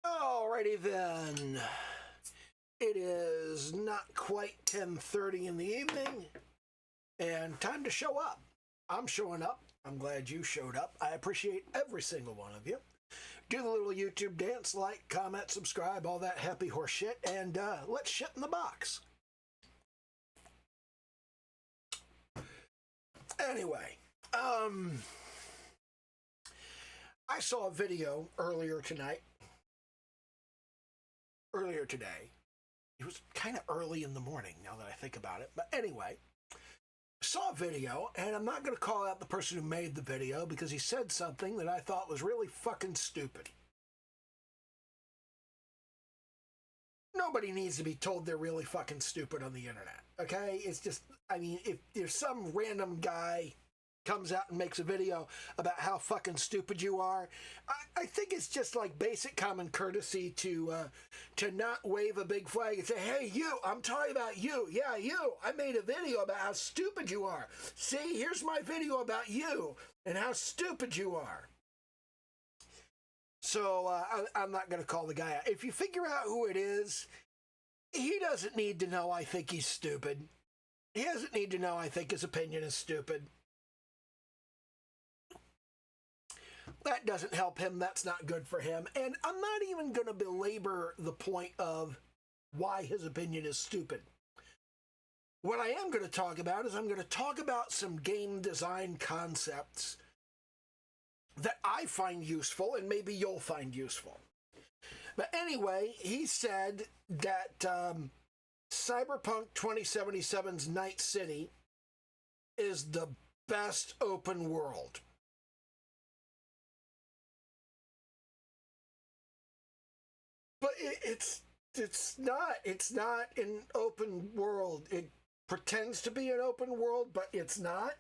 Alrighty then. It is not quite 10:30 in the evening, and time to show up. I'm showing up. I'm glad you showed up. I appreciate every single one of you. Do the little YouTube dance, like, comment, subscribe, all that happy horse shit, and let's shit in the box. Anyway, I saw a video earlier today. It was kind of early in the morning now that I think about it. But anyway, saw a video, and I'm not going to call out the person who made the video because he said something that I thought was really fucking stupid. Nobody needs to be told they're really fucking stupid on the internet, okay? It's just, I mean, if there's some random guy comes out and makes a video about how fucking stupid you are, I think it's just like basic common courtesy to not wave a big flag and say, hey, you, I'm talking about you. Yeah, you. I made a video about how stupid you are. See, here's my video about you and how stupid you are. So I'm not going to call the guy out. If you figure out who it is, he doesn't need to know I think he's stupid. He doesn't need to know I think his opinion is stupid. That doesn't help him. That's not good for him. And I'm not even going to belabor the point of why his opinion is stupid. What I am going to talk about is I'm going to talk about some game design concepts that I find useful and maybe you'll find useful. But anyway, he said that Cyberpunk 2077's Night City is the best open world. But it's not an open world. It pretends to be an open world, but it's not.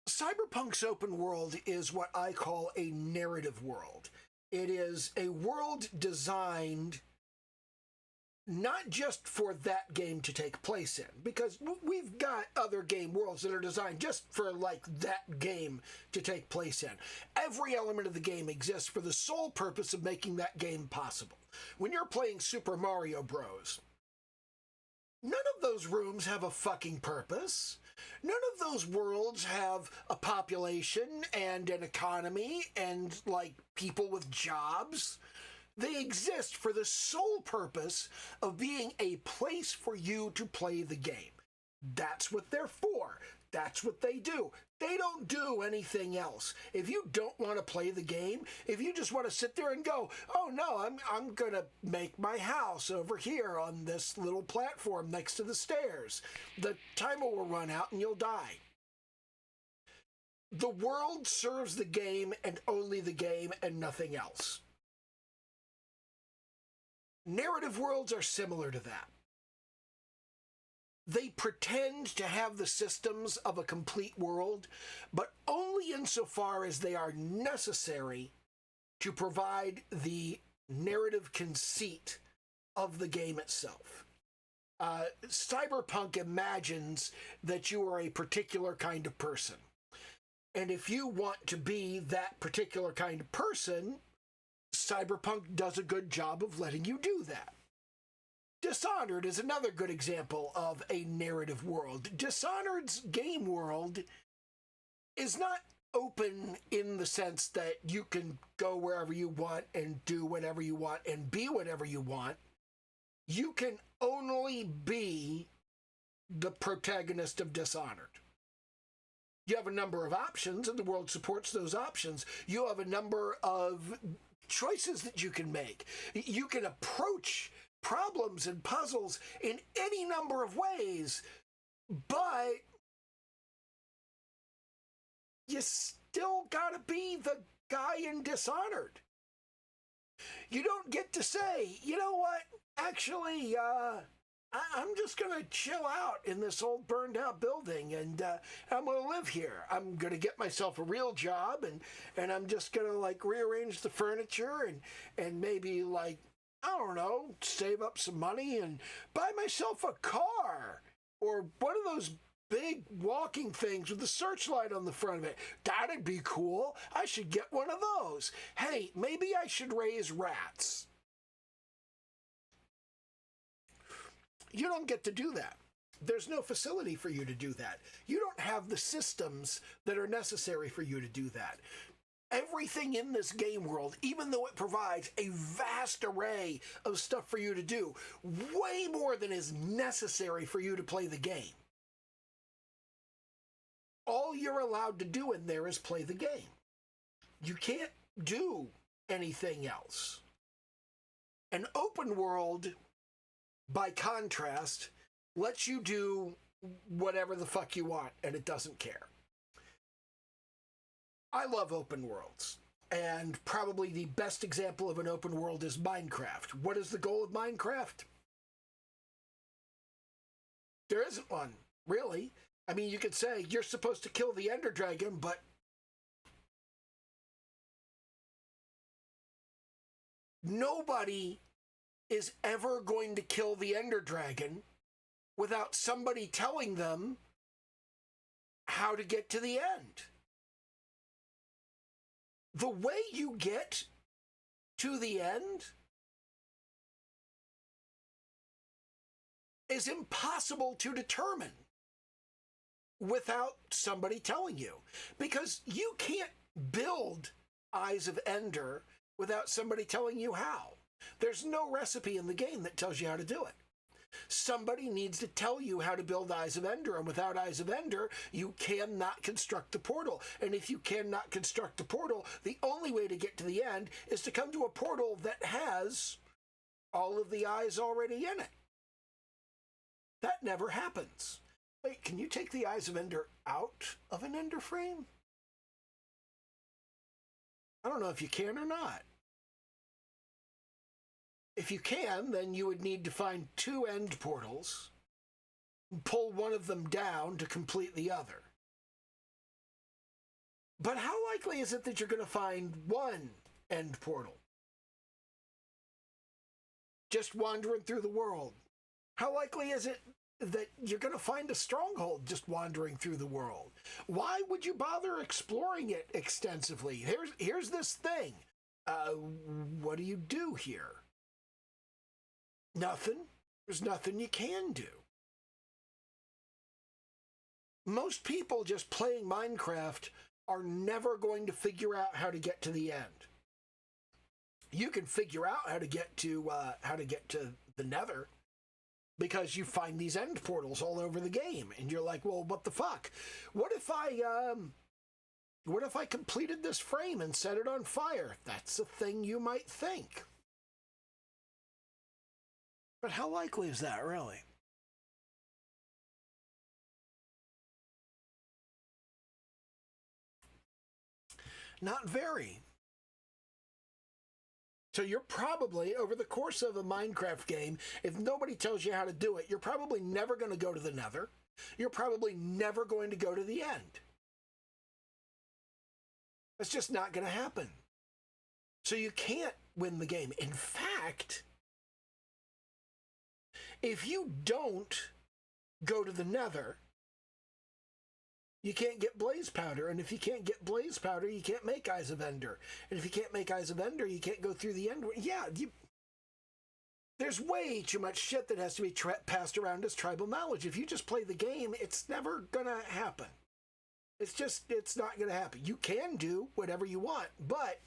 Cyberpunk's open world is what I call a narrative world. It is a world designed not just for that game to take place in, because we've got other game worlds that are designed just for, like, that game to take place in. Every element of the game exists for the sole purpose of making that game possible. When you're playing Super Mario Bros., none of those rooms have a fucking purpose. None of those worlds have a population and an economy and, like, people with jobs. They exist for the sole purpose of being a place for you to play the game. That's what they're for. That's what they do. They don't do anything else. If you don't want to play the game, if you just want to sit there and go, oh no, I'm going to make my house over here on this little platform next to the stairs, the timer will run out and you'll die. The world serves the game and only the game and nothing else. Narrative worlds are similar to that. They pretend to have the systems of a complete world, but only insofar as they are necessary to provide the narrative conceit of the game itself. Cyberpunk imagines that you are a particular kind of person. And if you want to be that particular kind of person, Cyberpunk does a good job of letting you do that. Dishonored is another good example of a narrative world. Dishonored's game world is not open in the sense that you can go wherever you want and do whatever you want and be whatever you want. You can only be the protagonist of Dishonored. You have a number of options, and the world supports those options. You have a number of choices that you can make. You can approach problems and puzzles in any number of ways, but you still gotta be the guy in Dishonored. You don't get to say, you know what, actually, I'm just going to chill out in this old burned out building and I'm going to live here. I'm going to get myself a real job and I'm just going to, like, rearrange the furniture and maybe, like, I don't know, save up some money and buy myself a car or one of those big walking things with a searchlight on the front of it. That'd be cool. I should get one of those. Hey, maybe I should raise rats. You don't get to do that. There's no facility for you to do that. You don't have the systems that are necessary for you to do that. Everything in this game world, even though it provides a vast array of stuff for you to do, way more than is necessary for you to play the game. All you're allowed to do in there is play the game. You can't do anything else. An open world, by contrast, lets you do whatever the fuck you want, and it doesn't care. I love open worlds, and probably the best example of an open world is Minecraft. What is the goal of Minecraft? There isn't one, really. I mean, you could say you're supposed to kill the Ender Dragon, but nobody is ever going to kill the Ender Dragon without somebody telling them how to get to the end. The way you get to the end is impossible to determine without somebody telling you, because you can't build Eyes of Ender without somebody telling you how. There's no recipe in the game that tells you how to do it. Somebody needs to tell you how to build Eyes of Ender, and without Eyes of Ender, you cannot construct the portal. And if you cannot construct the portal, the only way to get to the end is to come to a portal that has all of the eyes already in it. That never happens. Wait, can you take the Eyes of Ender out of an Ender frame? I don't know if you can or not. If you can, then you would need to find 2 end portals, pull one of them down to complete the other. But how likely is it that you're going to find one end portal? Just wandering through the world. How likely is it that you're going to find a stronghold just wandering through the world? Why would you bother exploring it extensively? Here's this thing. What do you do here? Nothing. There's nothing you can do. Most people just playing Minecraft are never going to figure out how to get to the end. You can figure out how to get to the Nether, because you find these end portals all over the game, and you're like, well, what the fuck? What if I completed this frame and set it on fire? That's a thing you might think. But how likely is that, really? Not very. So you're probably, over the course of a Minecraft game, if nobody tells you how to do it, you're probably never going to go to the Nether. You're probably never going to go to the end. That's just not going to happen. So you can't win the game. In fact, if you don't go to the Nether, you can't get blaze powder. And if you can't get blaze powder, you can't make Eyes of Ender. And if you can't make Eyes of Ender, you can't go through the end. Yeah, there's way too much shit that has to be passed around as tribal knowledge. If you just play the game, it's never going to happen. It's not going to happen. You can do whatever you want, but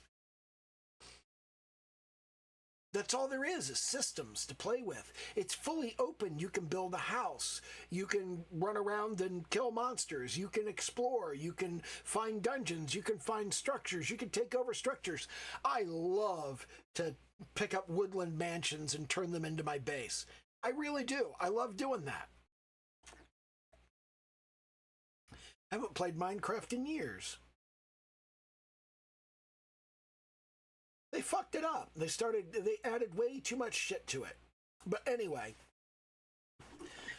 that's all there is systems to play with. It's fully open. You can build a house. You can run around and kill monsters. You can explore. You can find dungeons. You can find structures. You can take over structures. I love to pick up woodland mansions and turn them into my base. I really do. I love doing that. I haven't played Minecraft in years. They fucked it up. They added way too much shit to it. But anyway,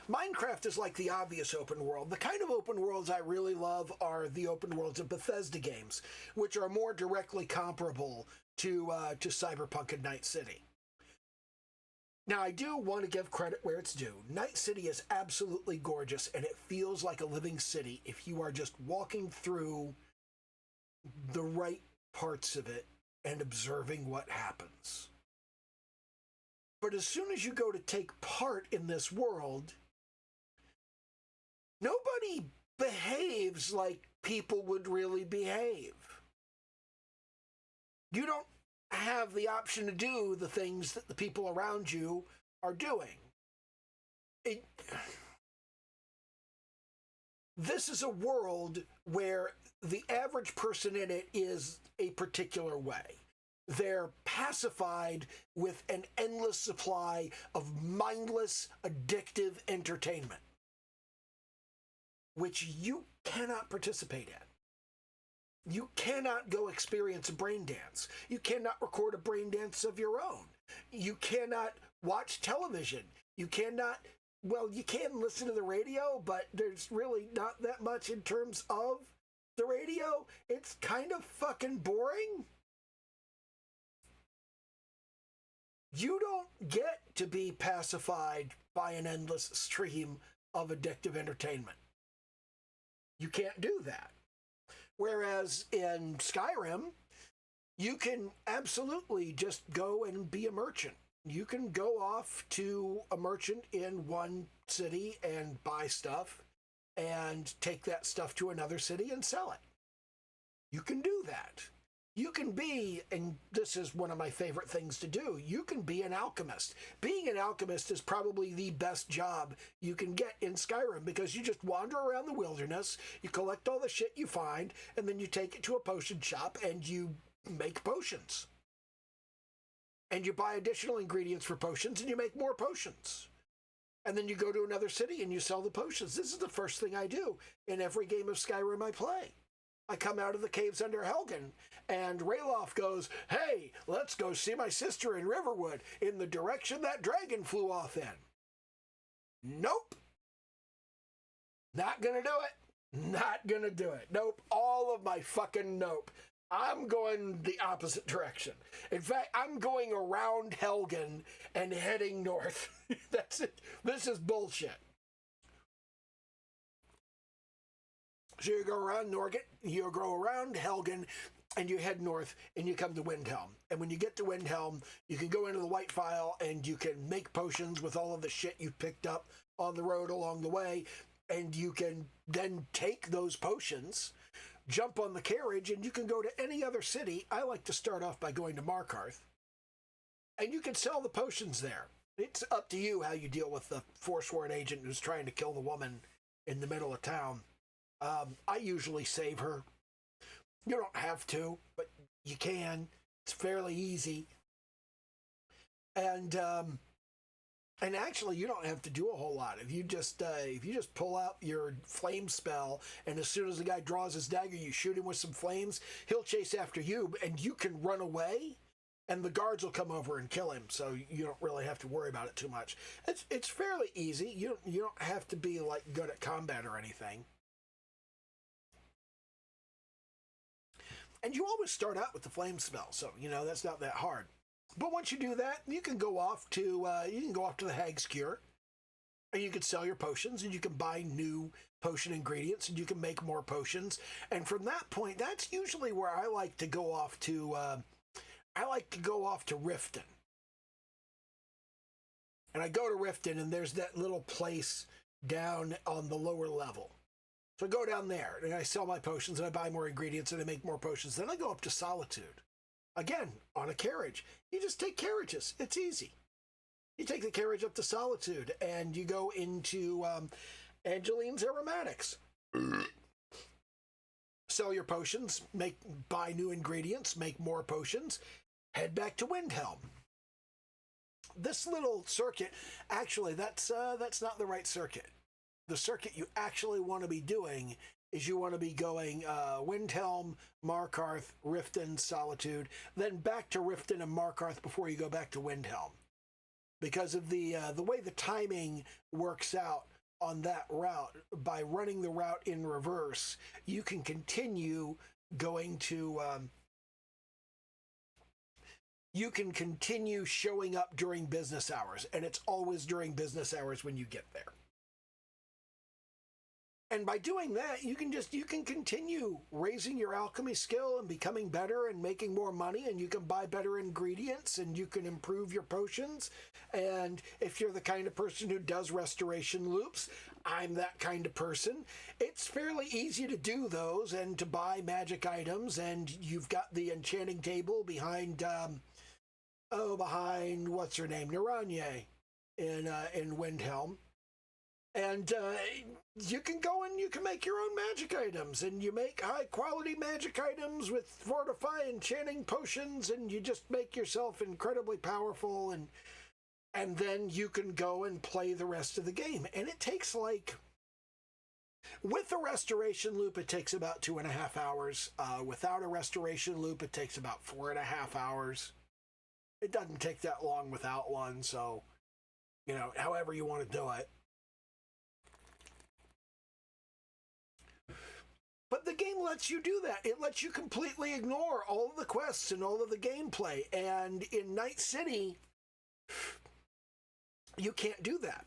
Minecraft is like the obvious open world. The kind of open worlds I really love are the open worlds of Bethesda games, which are more directly comparable to Cyberpunk and Night City. Now, I do want to give credit where it's due. Night City is absolutely gorgeous, and it feels like a living city if you are just walking through the right parts of it and observing what happens. But as soon as you go to take part in this world, nobody behaves like people would really behave. You don't have the option to do the things that the people around you are doing. This is a world where the average person in it is a particular way. They're pacified with an endless supply of mindless, addictive entertainment, which you cannot participate in. You cannot go experience a brain dance. You cannot record a brain dance of your own. You cannot watch television. You cannot, well, you can listen to the radio, but there's really not that much in terms of the radio. It's kind of fucking boring. You don't get to be pacified by an endless stream of addictive entertainment. You can't do that. Whereas in Skyrim, you can absolutely just go and be a merchant. You can go off to a merchant in one city and buy stuff and take that stuff to another city and sell it. You can do that. You can be, and this is one of my favorite things to do, you can be an alchemist. Being an alchemist is probably the best job you can get in Skyrim because you just wander around the wilderness, you collect all the shit you find, and then you take it to a potion shop and you make potions. And you buy additional ingredients for potions and you make more potions. And then you go to another city and you sell the potions. This is the first thing I do in every game of Skyrim I play. I come out of the caves under Helgen, and Ralof goes, "Hey, let's go see my sister in Riverwood in the direction that dragon flew off in." Nope. Not gonna do it. Not gonna do it. Nope. All of my fucking nope. I'm going the opposite direction. In fact, I'm going around Helgen and heading north. That's it. This is bullshit. So you go around Helgen, and you head north, and you come to Windhelm. And when you get to Windhelm, you can go into the White Phial, and you can make potions with all of the shit you've picked up on the road along the way, and you can then take those potions, jump on the carriage, and you can go to any other city. I like to start off by going to Markarth, and you can sell the potions there. It's up to you how you deal with the forsworn agent who's trying to kill the woman in the middle of town. I usually save her. You don't have to, but you can. It's fairly easy. And actually, you don't have to do a whole lot. If you just pull out your flame spell, and as soon as the guy draws his dagger, you shoot him with some flames, he'll chase after you, and you can run away, and the guards will come over and kill him. So you don't really have to worry about it too much. It's fairly easy. You don't have to be like good at combat or anything. And you always start out with the flame spell, so that's not that hard. But once you do that, you can go off to the Hag's Cure, and you can sell your potions, and you can buy new potion ingredients, and you can make more potions. And from that point, that's usually where I like to go off to. Riften, and I go to Riften, and there's that little place down on the lower level. So I go down there, and I sell my potions, and I buy more ingredients, and I make more potions. Then I go up to Solitude. Again, on a carriage. You just take carriages. It's easy. You take the carriage up to Solitude, and you go into Angeline's Aromatics. Sell your potions, buy new ingredients, make more potions, head back to Windhelm. This little circuit, actually, that's not the right circuit. The circuit you actually want to be doing is you want to be going Windhelm, Markarth, Riften, Solitude, then back to Riften and Markarth before you go back to Windhelm. Because of the way the timing works out on that route, by running the route in reverse, you can continue going to you can continue showing up during business hours, and it's always during business hours when you get there. And by doing that, you can continue raising your alchemy skill and becoming better and making more money, and you can buy better ingredients and you can improve your potions. And if you're the kind of person who does restoration loops, I'm that kind of person. It's fairly easy to do those and to buy magic items, and you've got the enchanting table behind behind what's her name, Naranye in Windhelm. And you can go and you can make your own magic items, and you make high quality magic items with fortify enchanting potions, and you just make yourself incredibly powerful, and then you can go and play the rest of the game. And it takes with a restoration loop, it takes about 2.5 hours. Without a restoration loop, it takes about 4.5 hours. It doesn't take that long without one, so, however you want to do it. But the game lets you do that. It lets you completely ignore all of the quests and all of the gameplay. And in Night City, you can't do that.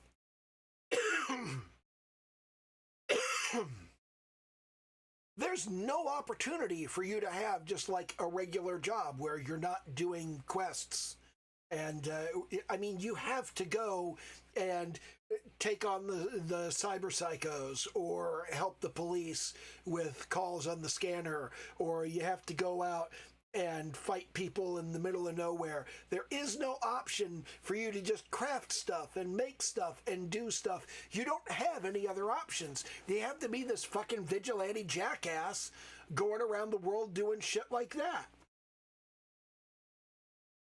There's no opportunity for you to have just like a regular job where you're not doing quests. And you have to go and take on the cyber psychos, or help the police with calls on the scanner, or you have to go out and fight people in the middle of nowhere. There is no option for you to just craft stuff and make stuff and do stuff. You don't have any other options. You have to be this fucking vigilante jackass going around the world doing shit like that.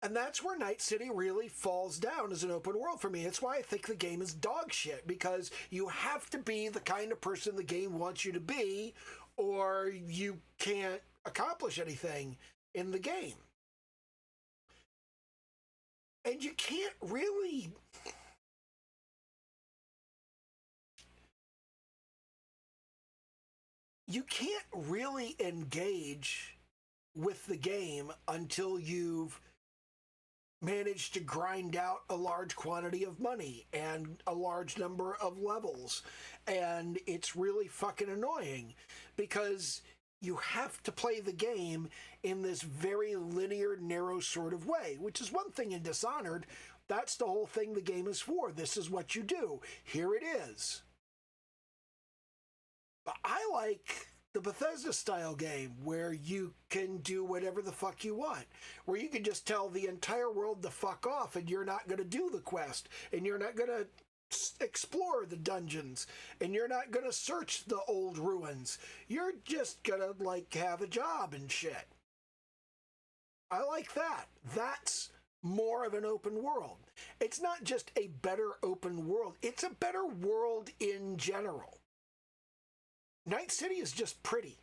And that's where Night City really falls down as an open world for me. It's why I think the game is dog shit, because you have to be the kind of person the game wants you to be, or you can't accomplish anything in the game. And you can't really... engage with the game until you've managed to grind out a large quantity of money and a large number of levels. And it's really fucking annoying, because you have to play the game in this very linear, narrow sort of way, which is one thing in Dishonored. That's the whole thing the game is for. This is what you do. Here it is. But I like the Bethesda-style game where you can do whatever the fuck you want, where you can just tell the entire world to fuck off, and you're not going to do the quest, and you're not going to explore the dungeons, and you're not going to search the old ruins. You're just going to, have a job and shit. I like that. That's more of an open world. It's not just a better open world. It's a better world in general. Night City is just pretty.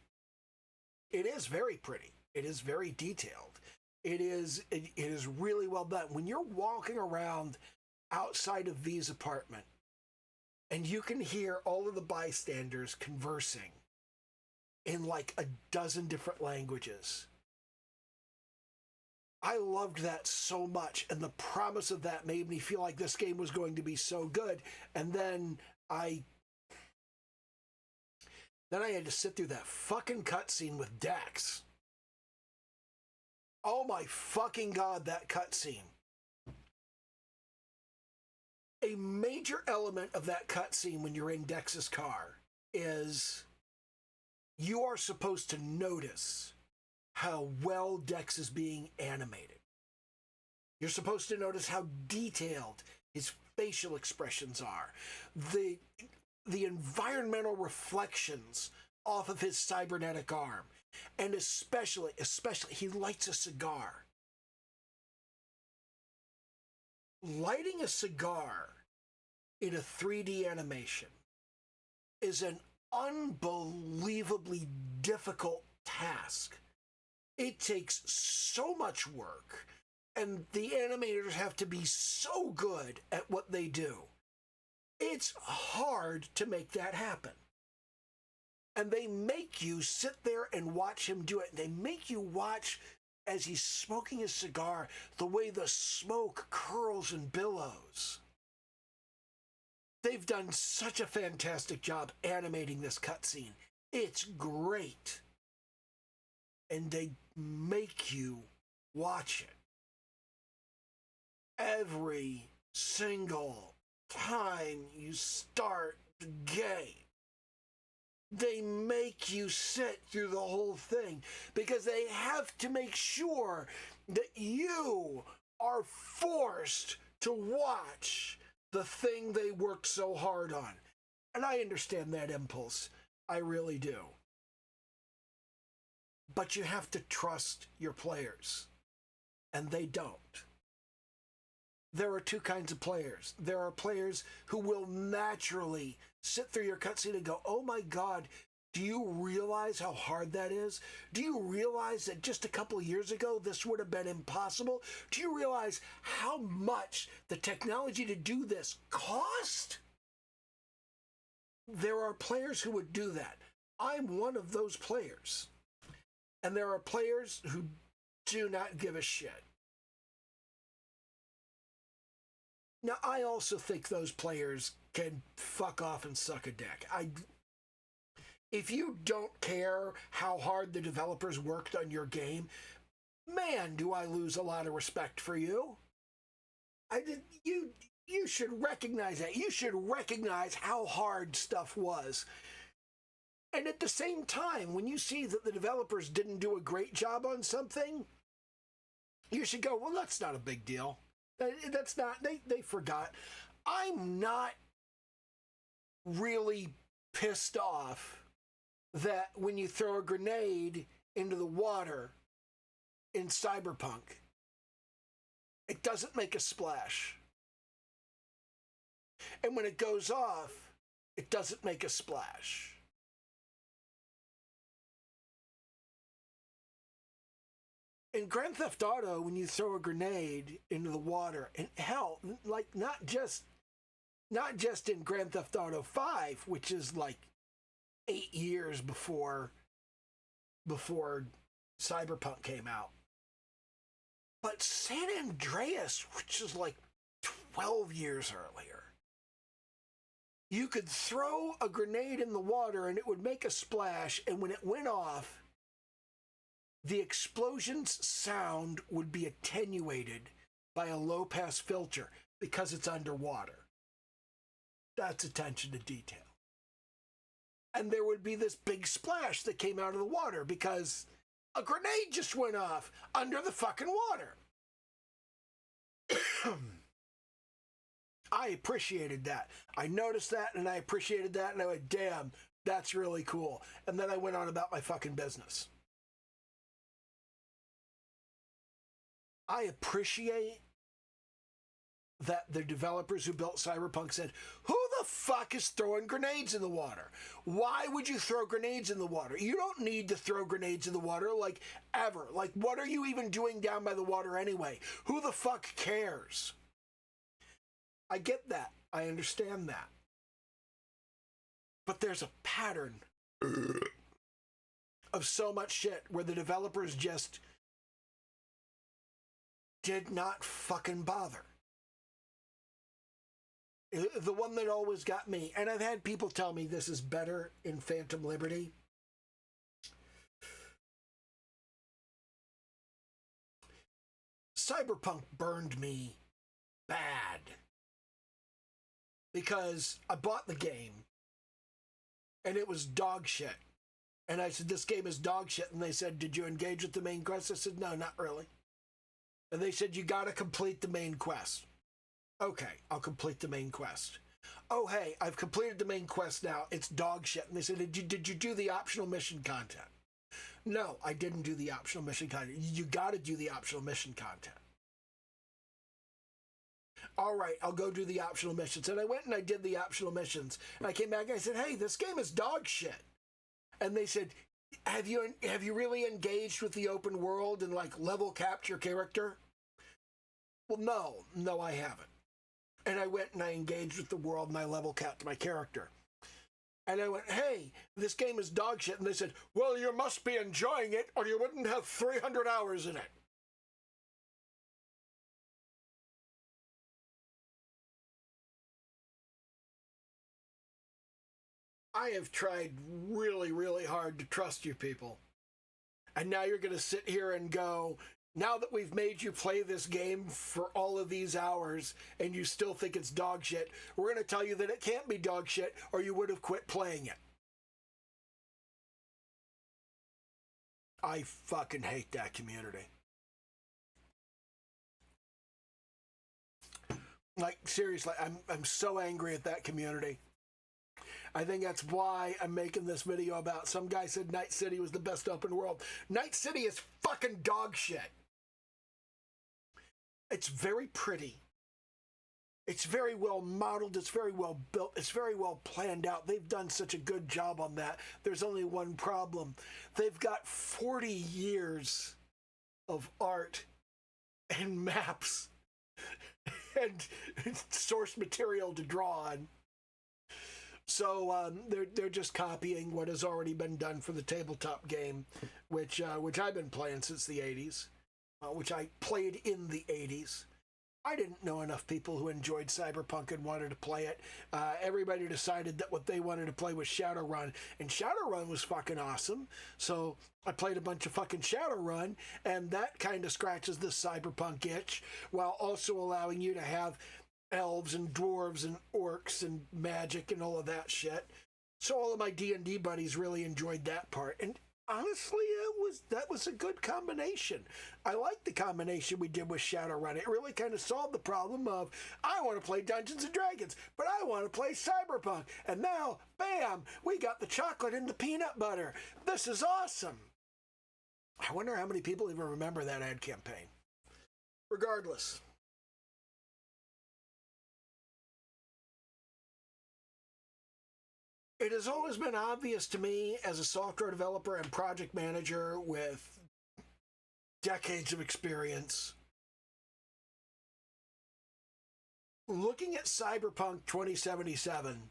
It is very pretty. It is very detailed. It is really well done. When you're walking around outside of V's apartment and you can hear all of the bystanders conversing in a dozen different languages, I loved that so much, and the promise of that made me feel like this game was going to be so good. And then I had to sit through that fucking cutscene with Dax. Oh my fucking god, that cutscene. A major element of that cutscene when you're in Dex's car is you are supposed to notice how well Dex is being animated. You're supposed to notice how detailed his facial expressions are. The environmental reflections off of his cybernetic arm. And especially, he lights a cigar. Lighting a cigar in a 3D animation is an unbelievably difficult task. It takes so much work, and the animators have to be so good at what they do. It's hard to make that happen. And they make you sit there and watch him do it. They make you watch as he's smoking his cigar, the way the smoke curls and billows. They've done such a fantastic job animating this cutscene. It's great. And they make you watch it. Every single time you start the game, they make you sit through the whole thing because they have to make sure that you are forced to watch the thing they worked so hard on. And I understand that impulse. I really do. But you have to trust your players. And they don't. There are two kinds of players. There are players who will naturally sit through your cutscene and go, oh my God, do you realize how hard that is? Do you realize that just a couple of years ago, this would have been impossible? Do you realize how much the technology to do this cost? There are players who would do that. I'm one of those players. And there are players who do not give a shit. Now, I also think those players can fuck off and suck a dick. If you don't care how hard the developers worked on your game, man, do I lose a lot of respect for you. You should recognize that. You should recognize how hard stuff was. And at the same time, when you see that the developers didn't do a great job on something, you should go, well, that's not a big deal. That's not, they forgot. I'm not really pissed off that when you throw a grenade into the water in Cyberpunk, it doesn't make a splash. And when it goes off, it doesn't make a splash. In Grand Theft Auto, when you throw a grenade into the water, and hell, like not just in Grand Theft Auto 5, which is like 8 years before Cyberpunk came out, but San Andreas, which is like 12 years earlier, you could throw a grenade in the water and it would make a splash, and when it went off, the explosion's sound would be attenuated by a low-pass filter because it's underwater. That's attention to detail. And there would be this big splash that came out of the water because a grenade just went off under the fucking water. I appreciated that. I noticed that and I appreciated that and I went, damn, that's really cool. And then I went on about my fucking business. I appreciate that the developers who built Cyberpunk said, who the fuck is throwing grenades in the water? Why would you throw grenades in the water? You don't need to throw grenades in the water, like, ever. Like, what are you even doing down by the water anyway? Who the fuck cares? I get that. I understand that. But there's a pattern of so much shit where the developers just did not fucking bother. The one that always got me, and I've had people tell me this is better in Phantom Liberty. Cyberpunk burned me bad because I bought the game and it was dog shit. And I said, this game is dog shit. And they said, did you engage with the main quest? I said, no, not really. And they said, you got to complete the main quest. Okay, I'll complete the main quest. Oh, hey, I've completed the main quest now. It's dog shit. And they said, did you do the optional mission content? No, I didn't do the optional mission content. You got to do the optional mission content. All right, I'll go do the optional missions. And I went and I did the optional missions. And I came back and I said, hey, this game is dog shit. And they said, have you really engaged with the open world and like level capped your character? Well, no, I haven't. And I went and I engaged with the world and I level capped my character. And I went, hey, this game is dog shit. And they said, well, you must be enjoying it or you wouldn't have 300 hours in it. I have tried really, really hard to trust you people. And now you're going to sit here and go, now that we've made you play this game for all of these hours and you still think it's dog shit, we're going to tell you that it can't be dog shit or you would have quit playing it. I fucking hate that community. Like, seriously, I'm so angry at that community. I think that's why I'm making this video about some guy said Night City was the best open world. Night City is fucking dog shit. It's very pretty. It's very well modeled. It's very well built. It's very well planned out. They've done such a good job on that. There's only one problem. They've got 40 years of art and maps and source material to draw on. So they're just copying what has already been done for the tabletop game, which I've been playing since the 80s, which I played in the 80s. I didn't know enough people who enjoyed Cyberpunk and wanted to play it. Everybody decided that what they wanted to play was Shadowrun, and Shadowrun was fucking awesome. So I played a bunch of fucking Shadowrun, and that kind of scratches the Cyberpunk itch, while also allowing you to have elves and dwarves and orcs and magic and all of that shit. So all of my D&D buddies really enjoyed that part. And honestly, that was a good combination. I like the combination we did with Shadowrun. It really kind of solved the problem of, I want to play Dungeons & Dragons, but I want to play Cyberpunk. And now, bam, we got the chocolate and the peanut butter. This is awesome. I wonder how many people even remember that ad campaign. Regardless. It has always been obvious to me as a software developer and project manager with decades of experience, looking at Cyberpunk 2077,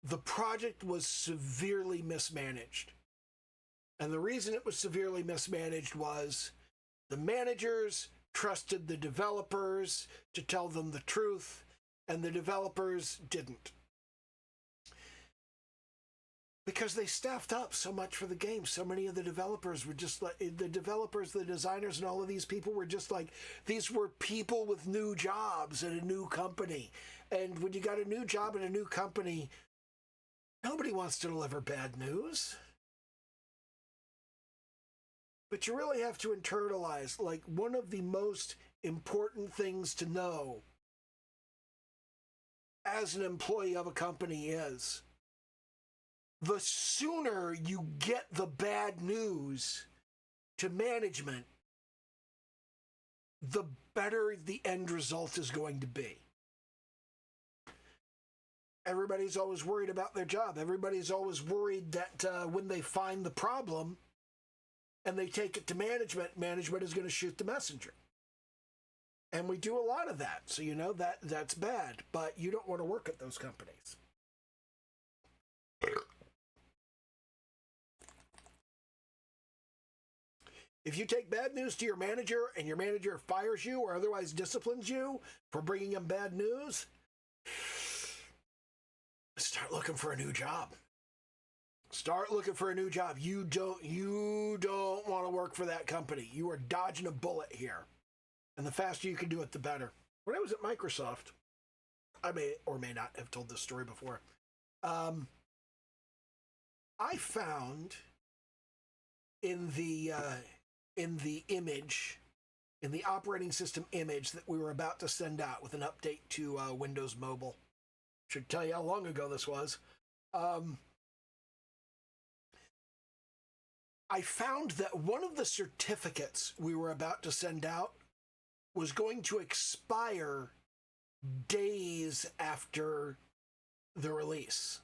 the project was severely mismanaged. And the reason it was severely mismanaged was the managers trusted the developers to tell them the truth, and the developers didn't. Because they staffed up so much for the game. So many of the developers were just like, the developers, the designers, and all of these people were just like, these were people with new jobs at a new company. And when you got a new job at a new company, nobody wants to deliver bad news. But you really have to internalize, like, one of the most important things to know as an employee of a company is, the sooner you get the bad news to management, the better the end result is going to be. Everybody's always worried about their job. Everybody's always worried that when they find the problem, and they take it to management, management is going to shoot the messenger. And we do a lot of that. So, you know, that's bad. But you don't want to work at those companies. If you take bad news to your manager and your manager fires you or otherwise disciplines you for bringing them bad news, start looking for a new job. Start looking for a new job. You don't want to work for that company. You are dodging a bullet here. And the faster you can do it, the better. When I was at Microsoft, I may or may not have told this story before. I found in the image, in the operating system image that we were about to send out with an update to Windows Mobile. Should tell you how long ago this was. I found that one of the certificates we were about to send out was going to expire days after the release.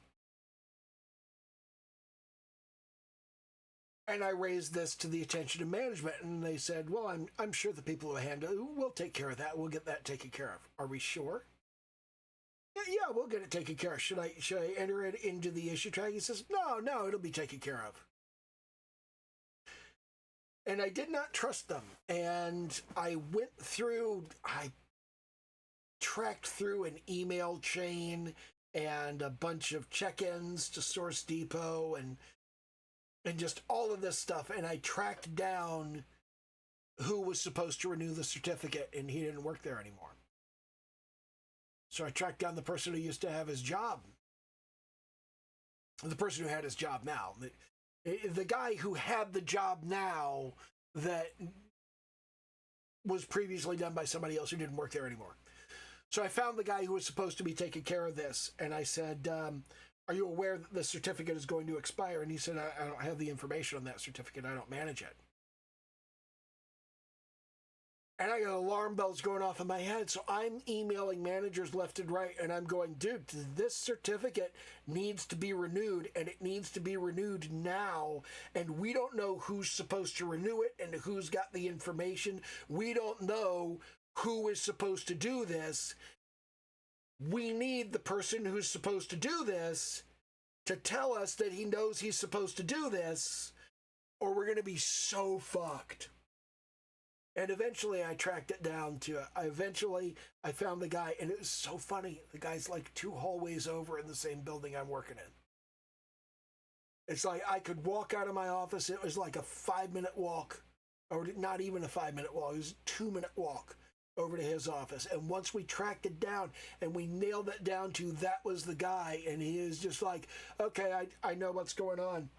And I raised this to the attention of management, and they said, well, I'm sure the people who handle it will take care of that. We'll get that taken care of. Are we sure? Yeah, we'll get it taken care of. Should I enter it into the issue track? He says, no, it'll be taken care of. And I did not trust them. And I tracked through an email chain and a bunch of check-ins to Source Depot and just all of this stuff. And I tracked down who was supposed to renew the certificate, and he didn't work there anymore. So I tracked down the person who used to have his job. The person who had his job now. The guy who had the job now that was previously done by somebody else who didn't work there anymore. So I found the guy who was supposed to be taking care of this, and I said, are you aware that the certificate is going to expire? And he said, I don't have the information on that certificate. I don't manage it. And I got alarm bells going off in my head. So I'm emailing managers left and right, and I'm going, dude, this certificate needs to be renewed, and it needs to be renewed now. And we don't know who's supposed to renew it and who's got the information. We don't know who is supposed to do this. We need the person who's supposed to do this to tell us that he knows he's supposed to do this, or we're going to be so fucked. And eventually I tracked it down I found the guy, and it was so funny. The guy's like 2 hallways over in the same building I'm working in. It's like I could walk out of my office. It was like a 5-minute walk, or not even a 5-minute walk. It was a 2-minute walk over to his office. And once we tracked it down and we nailed it down to that was the guy, and he is just like, okay, I know what's going on.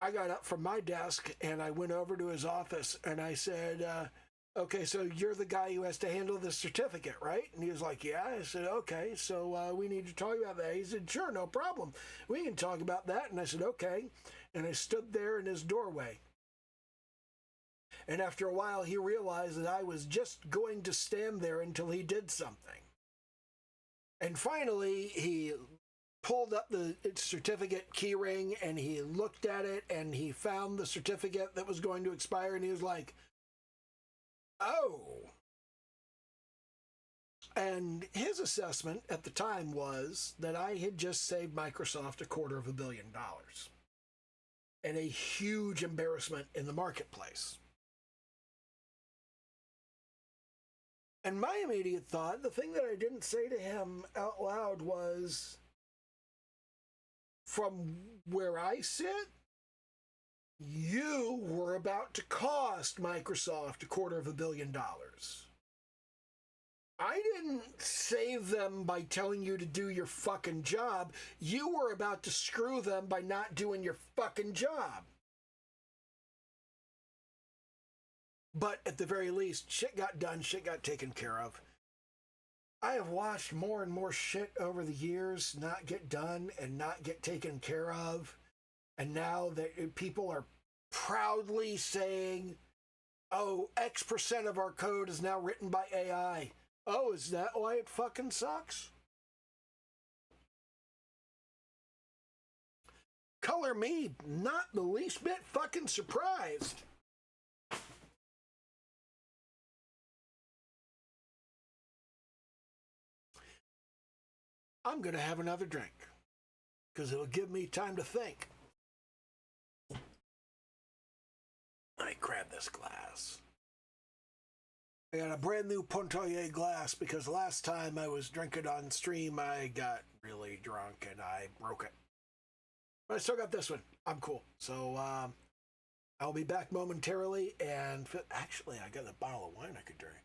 I got up from my desk and I went over to his office and I said, okay, so you're the guy who has to handle this certificate, right? And he was like, yeah. I said, okay, so we need to talk about that. He said, sure, no problem. We can talk about that. And I said, okay. And I stood there in his doorway. And after a while, he realized that I was just going to stand there until he did something. And finally, he pulled up the certificate keyring and he looked at it and he found the certificate that was going to expire, and he was like, oh. And his assessment at the time was that I had just saved Microsoft $250 million and a huge embarrassment in the marketplace. And my immediate thought, the thing that I didn't say to him out loud was, from where I sit, you were about to cost Microsoft $250 million. I didn't save them by telling you to do your fucking job. You were about to screw them by not doing your fucking job. But at the very least, shit got done, shit got taken care of. I have watched more and more shit over the years not get done and not get taken care of. And now that people are proudly saying, oh, X% of our code is now written by AI. Oh, is that why it fucking sucks? Color me not the least bit fucking surprised. I'm going to have another drink because it'll give me time to think. I grab this glass. I got a brand new Pontoyer glass because last time I was drinking on stream, I got really drunk and I broke it. But I still got this one. I'm cool. So I'll be back momentarily. And actually, I got a bottle of wine I could drink.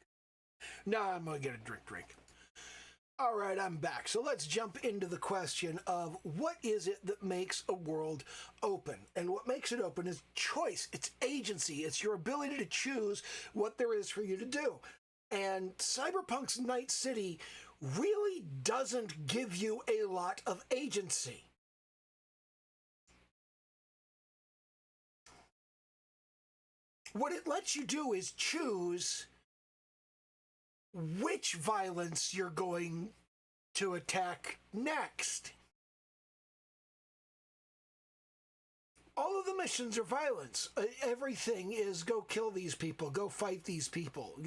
No, I'm going to get a drink. All right, I'm back. So let's jump into the question of what is it that makes a world open? And what makes it open is choice. It's agency. It's your ability to choose what there is for you to do. And Cyberpunk's Night City really doesn't give you a lot of agency. What it lets you do is choose which violence you're going to attack next. All of the missions are violence. Everything is go kill these people, go fight these people.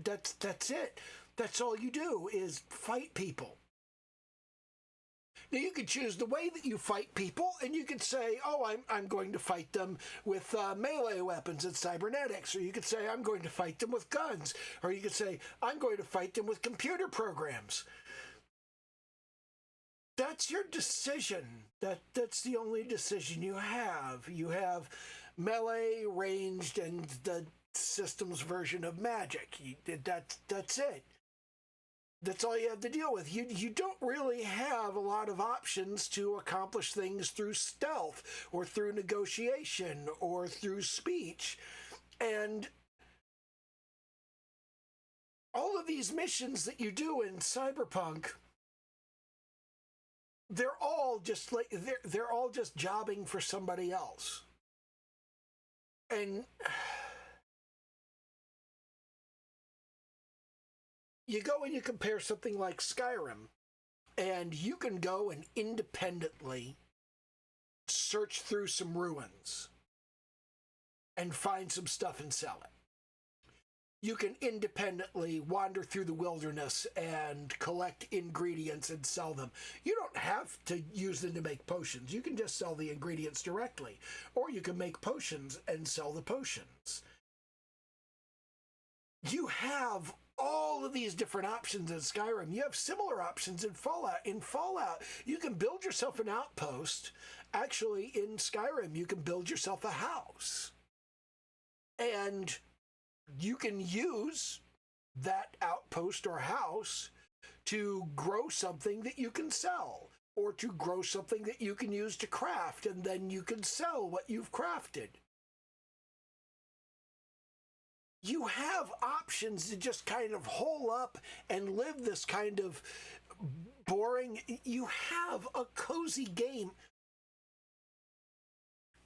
That's it. That's all you do is fight people. Now, you could choose the way that you fight people, and you could say, oh, I'm going to fight them with melee weapons and cybernetics, or you could say, I'm going to fight them with guns, or you could say, I'm going to fight them with computer programs. That's your decision. That's the only decision you have. You have melee, ranged, and the system's version of magic. That's it. That's all you have to deal with. You don't really have a lot of options to accomplish things through stealth or through negotiation or through speech. And all of these missions that you do in Cyberpunk, they're all just like they're all just jobbing for somebody else. And you go and you compare something like Skyrim, and you can go and independently search through some ruins and find some stuff and sell it. You can independently wander through the wilderness and collect ingredients and sell them. You don't have to use them to make potions. You can just sell the ingredients directly. Or you can make potions and sell the potions. You have all of these different options in Skyrim. You have similar options in Fallout. In Fallout, you can build yourself an outpost. Actually, in Skyrim, you can build yourself a house. And you can use that outpost or house to grow something that you can sell, or to grow something that you can use to craft, and then you can sell what you've crafted. You have options to just kind of hole up and live this kind of boring. You have a cozy game.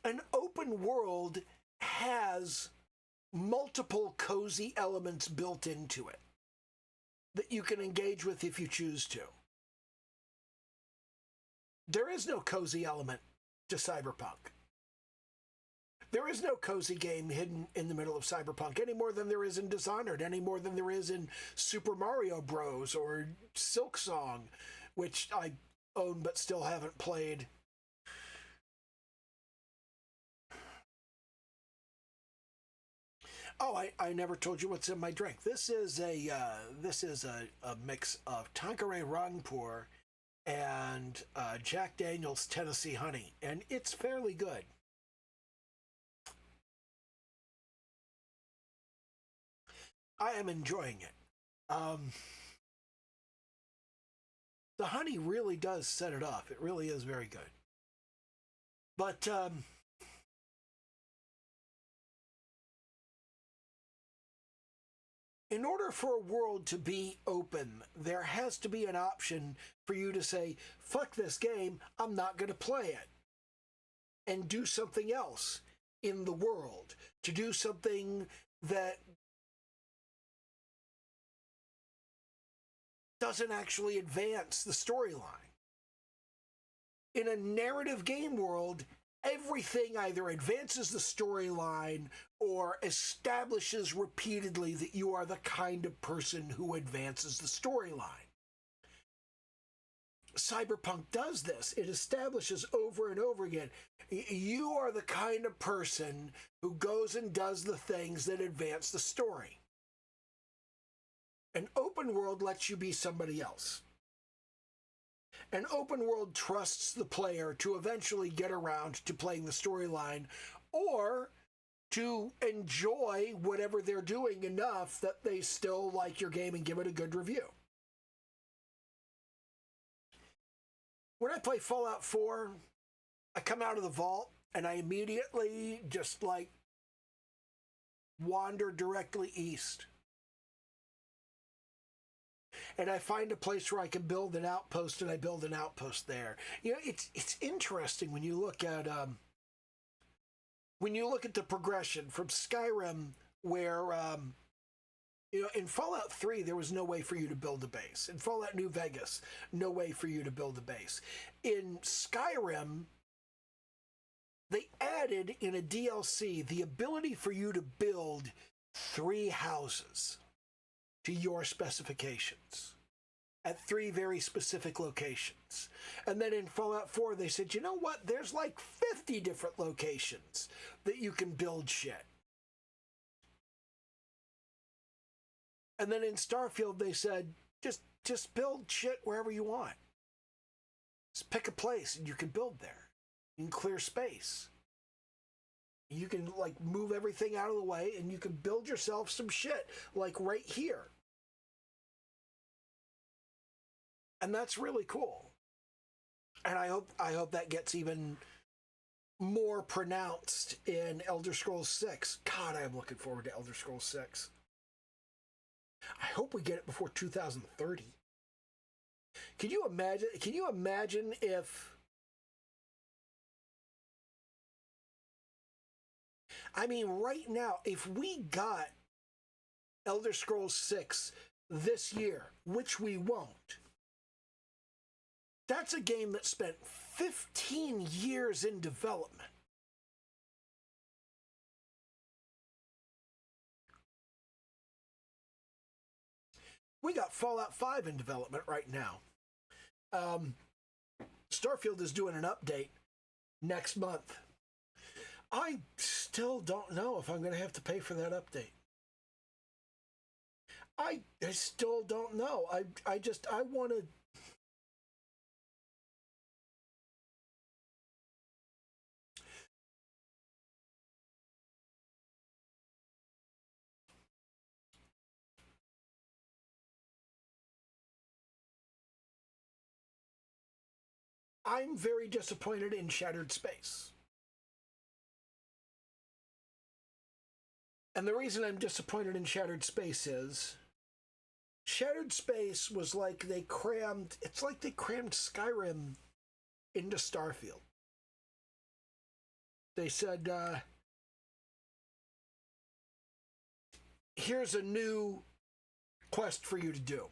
An open world has multiple cozy elements built into it that you can engage with if you choose to. There is no cozy element to Cyberpunk. There is no cozy game hidden in the middle of Cyberpunk any more than there is in Dishonored, any more than there is in Super Mario Bros. Or Silksong, which I own but still haven't played. Oh, I never told you what's in my drink. This is a mix of Tanqueray Rangpur and Jack Daniel's Tennessee Honey, and it's fairly good. I am enjoying it. The honey really does set it off. It really is very good. But in order for a world to be open, there has to be an option for you to say, fuck this game, I'm not going to play it, and do something else in the world, to do something that doesn't actually advance the storyline. In a narrative game world, everything either advances the storyline or establishes repeatedly that you are the kind of person who advances the storyline. Cyberpunk does this. It establishes over and over again, you are the kind of person who goes and does the things that advance the story. An open world lets you be somebody else. An open world trusts the player to eventually get around to playing the storyline, or to enjoy whatever they're doing enough that they still like your game and give it a good review. When I play Fallout 4, I come out of the vault and I immediately just wander directly east. And I find a place where I can build an outpost, and I build an outpost there. You know, it's interesting when you look at the progression from Skyrim, where in Fallout 3 there was no way for you to build a base. In Fallout New Vegas, no way for you to build a base. In Skyrim, they added in a DLC the ability for you to build 3 houses to your specifications. at 3 very specific locations. And then in Fallout 4, they said, you know what? There's like 50 different locations that you can build shit. And then in Starfield, they said, just build shit wherever you want. Just pick a place and you can build there. You can clear space. You can like move everything out of the way and you can build yourself some shit like right here. And that's really cool. And I hope that gets even more pronounced in Elder Scrolls 6. God, I am looking forward to Elder Scrolls 6. I hope we get it before 2030. Can you imagine if, I mean, right now, if we got Elder Scrolls 6 this year, which we won't, that's a game that spent 15 years in development. We got Fallout 5 in development right now. Starfield is doing an update next month. I still don't know if I'm going to have to pay for that update. I still don't know. I want to... I'm very disappointed in Shattered Space. And the reason I'm disappointed in Shattered Space is Shattered Space was like it's like they crammed Skyrim into Starfield. They said, here's a new quest for you to do.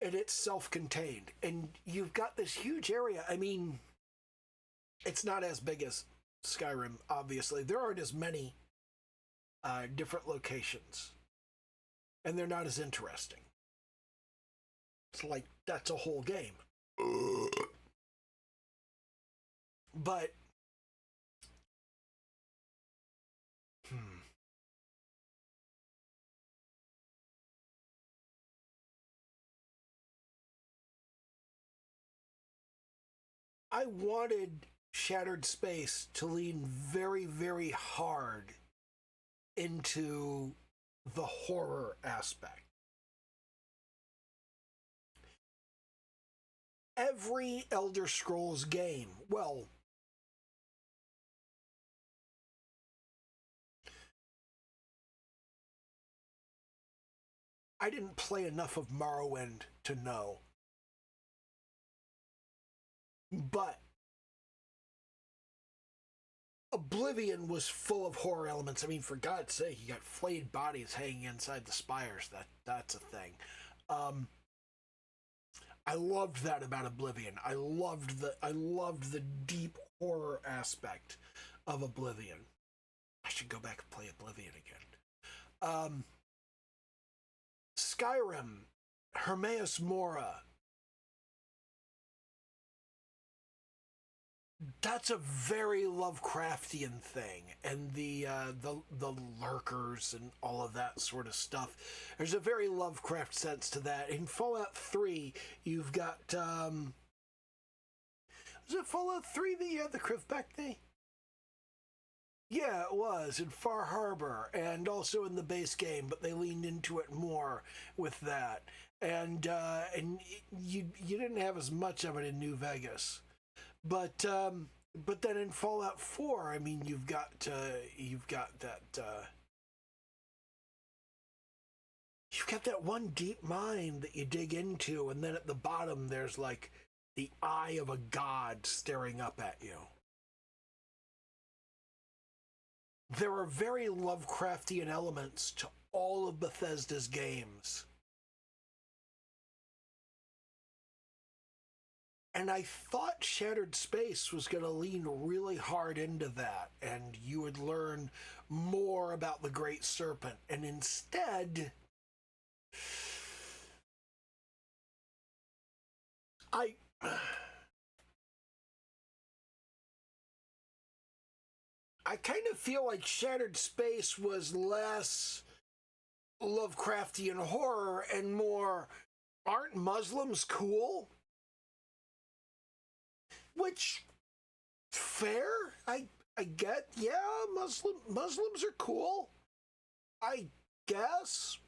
And it's self-contained. And you've got this huge area. I mean, it's not as big as Skyrim, obviously. There aren't as many different locations. And they're not as interesting. It's like, that's a whole game. But... I wanted Shattered Space to lean very, very hard into the horror aspect. Every Elder Scrolls game, well, I didn't play enough of Morrowind to know. But Oblivion was full of horror elements. I mean, for God's sake, you got flayed bodies hanging inside the spires. That's a thing. I loved that about Oblivion. I loved the deep horror aspect of Oblivion. I should go back and play Oblivion again. Skyrim, Hermaeus Mora. That's a very Lovecraftian thing, and the lurkers and all of that sort of stuff. There's a very Lovecraft sense to that. In Fallout 3, you've got was it Fallout 3 that you had the Krivbeck thing? Yeah, it was in Far Harbor, and also in the base game, but they leaned into it more with that. And you didn't have as much of it in New Vegas. But then in Fallout 4, I mean, you've got that you've got that one deep mine that you dig into, and then at the bottom there's like the eye of a god staring up at you. There are very Lovecraftian elements to all of Bethesda's games. And I thought Shattered Space was going to lean really hard into that, and you would learn more about the Great Serpent. And instead, I I kind of feel like Shattered Space was less Lovecraftian horror and more, aren't Muslims cool? Which, fair? I get, yeah, Muslims are cool, I guess.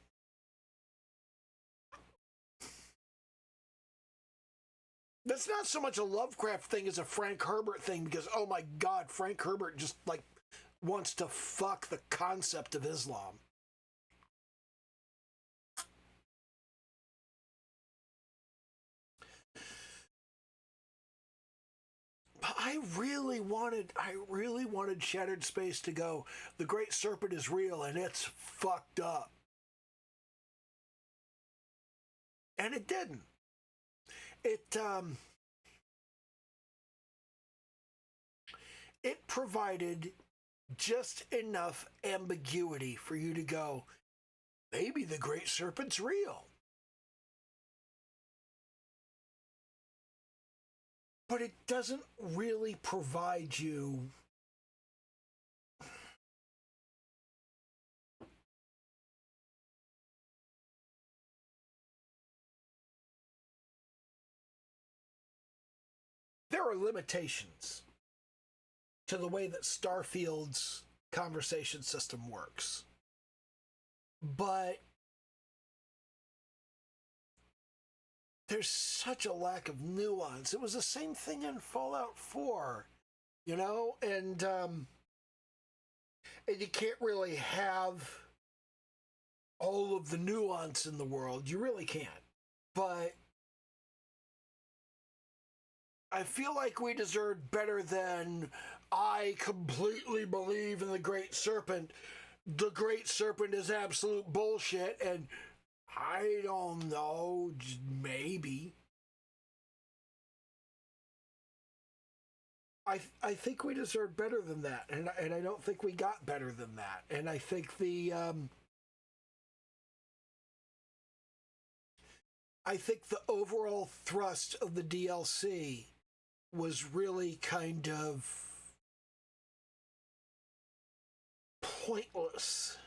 That's not so much a Lovecraft thing as a Frank Herbert thing, because, oh my God, Frank Herbert just, like, wants to fuck the concept of Islam. But I really wanted Shattered Space to go, the Great Serpent is real and it's fucked up. And it didn't. It provided just enough ambiguity for you to go, maybe the Great Serpent's real. But it doesn't really provide you there are limitations to the way that Starfield's conversation system works. But there's such a lack of nuance. It was the same thing in Fallout 4, you know? And you can't really have all of the nuance in the world. You really can't. But I feel like we deserved better than, I completely believe in the Great Serpent. The Great Serpent is absolute bullshit, and I don't know, maybe. I think we deserved better than that, and I don't think we got better than that. And I think the overall thrust of the DLC was really kind of pointless.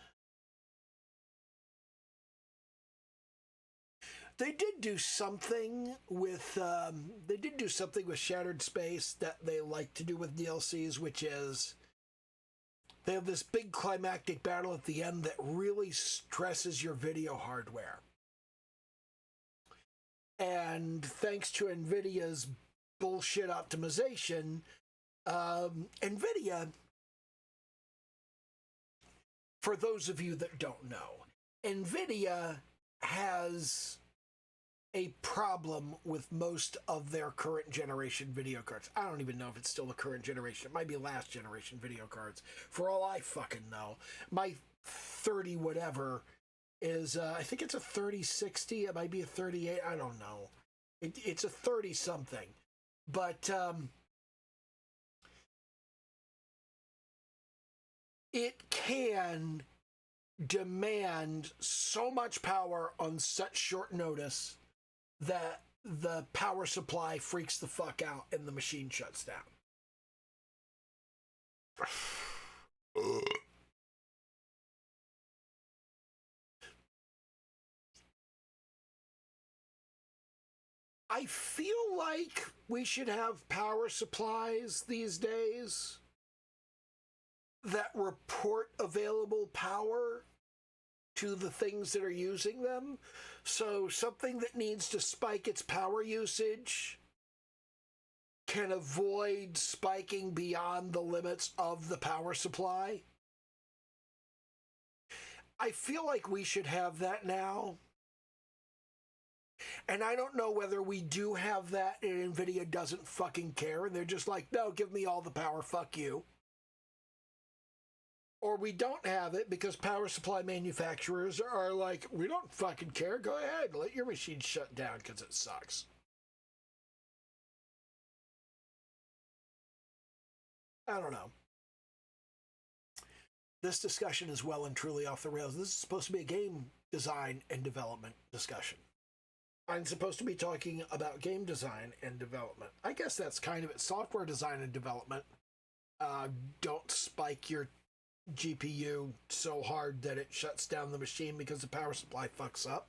They did do something with Shattered Space that they like to do with DLCs, which is they have this big climactic battle at the end that really stresses your video hardware. And thanks to NVIDIA's bullshit optimization, NVIDIA, for those of you that don't know, NVIDIA has a problem with most of their current generation video cards. I don't even know if it's still the current generation. It might be last generation video cards. For all I fucking know. My 30 whatever is, I think it's a 3060. It might be a 38. I don't know. It's a 30 something. But it can demand so much power on such short notice that the power supply freaks the fuck out and the machine shuts down. I feel like we should have power supplies these days that report available power to the things that are using them. So something that needs to spike its power usage can avoid spiking beyond the limits of the power supply. I feel like we should have that now. And I don't know whether we do have that and NVIDIA doesn't fucking care and they're just like, no, give me all the power, fuck you. Or we don't have it because power supply manufacturers are like, we don't fucking care. Go ahead, let your machine shut down because it sucks. I don't know. This discussion is well and truly off the rails. This is supposed to be a game design and development discussion. I'm supposed to be talking about game design and development. I guess that's kind of it. Software design and development. Uh, don't spike your GPU so hard that it shuts down the machine because the power supply fucks up.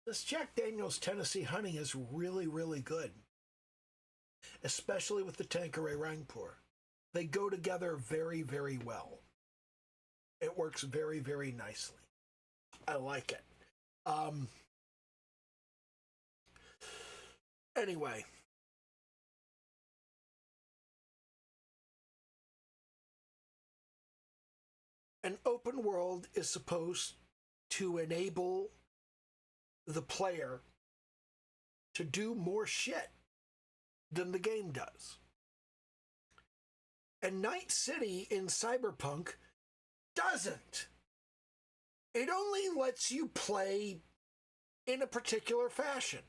This Jack Daniels Tennessee honey is really, really good, especially with the Tanqueray Rangpur. They go together very, very well. It works very, very nicely. I like it. Anyway, an open world is supposed to enable the player to do more shit than the game does. And Night City in Cyberpunk doesn't. It only lets you play in a particular fashion.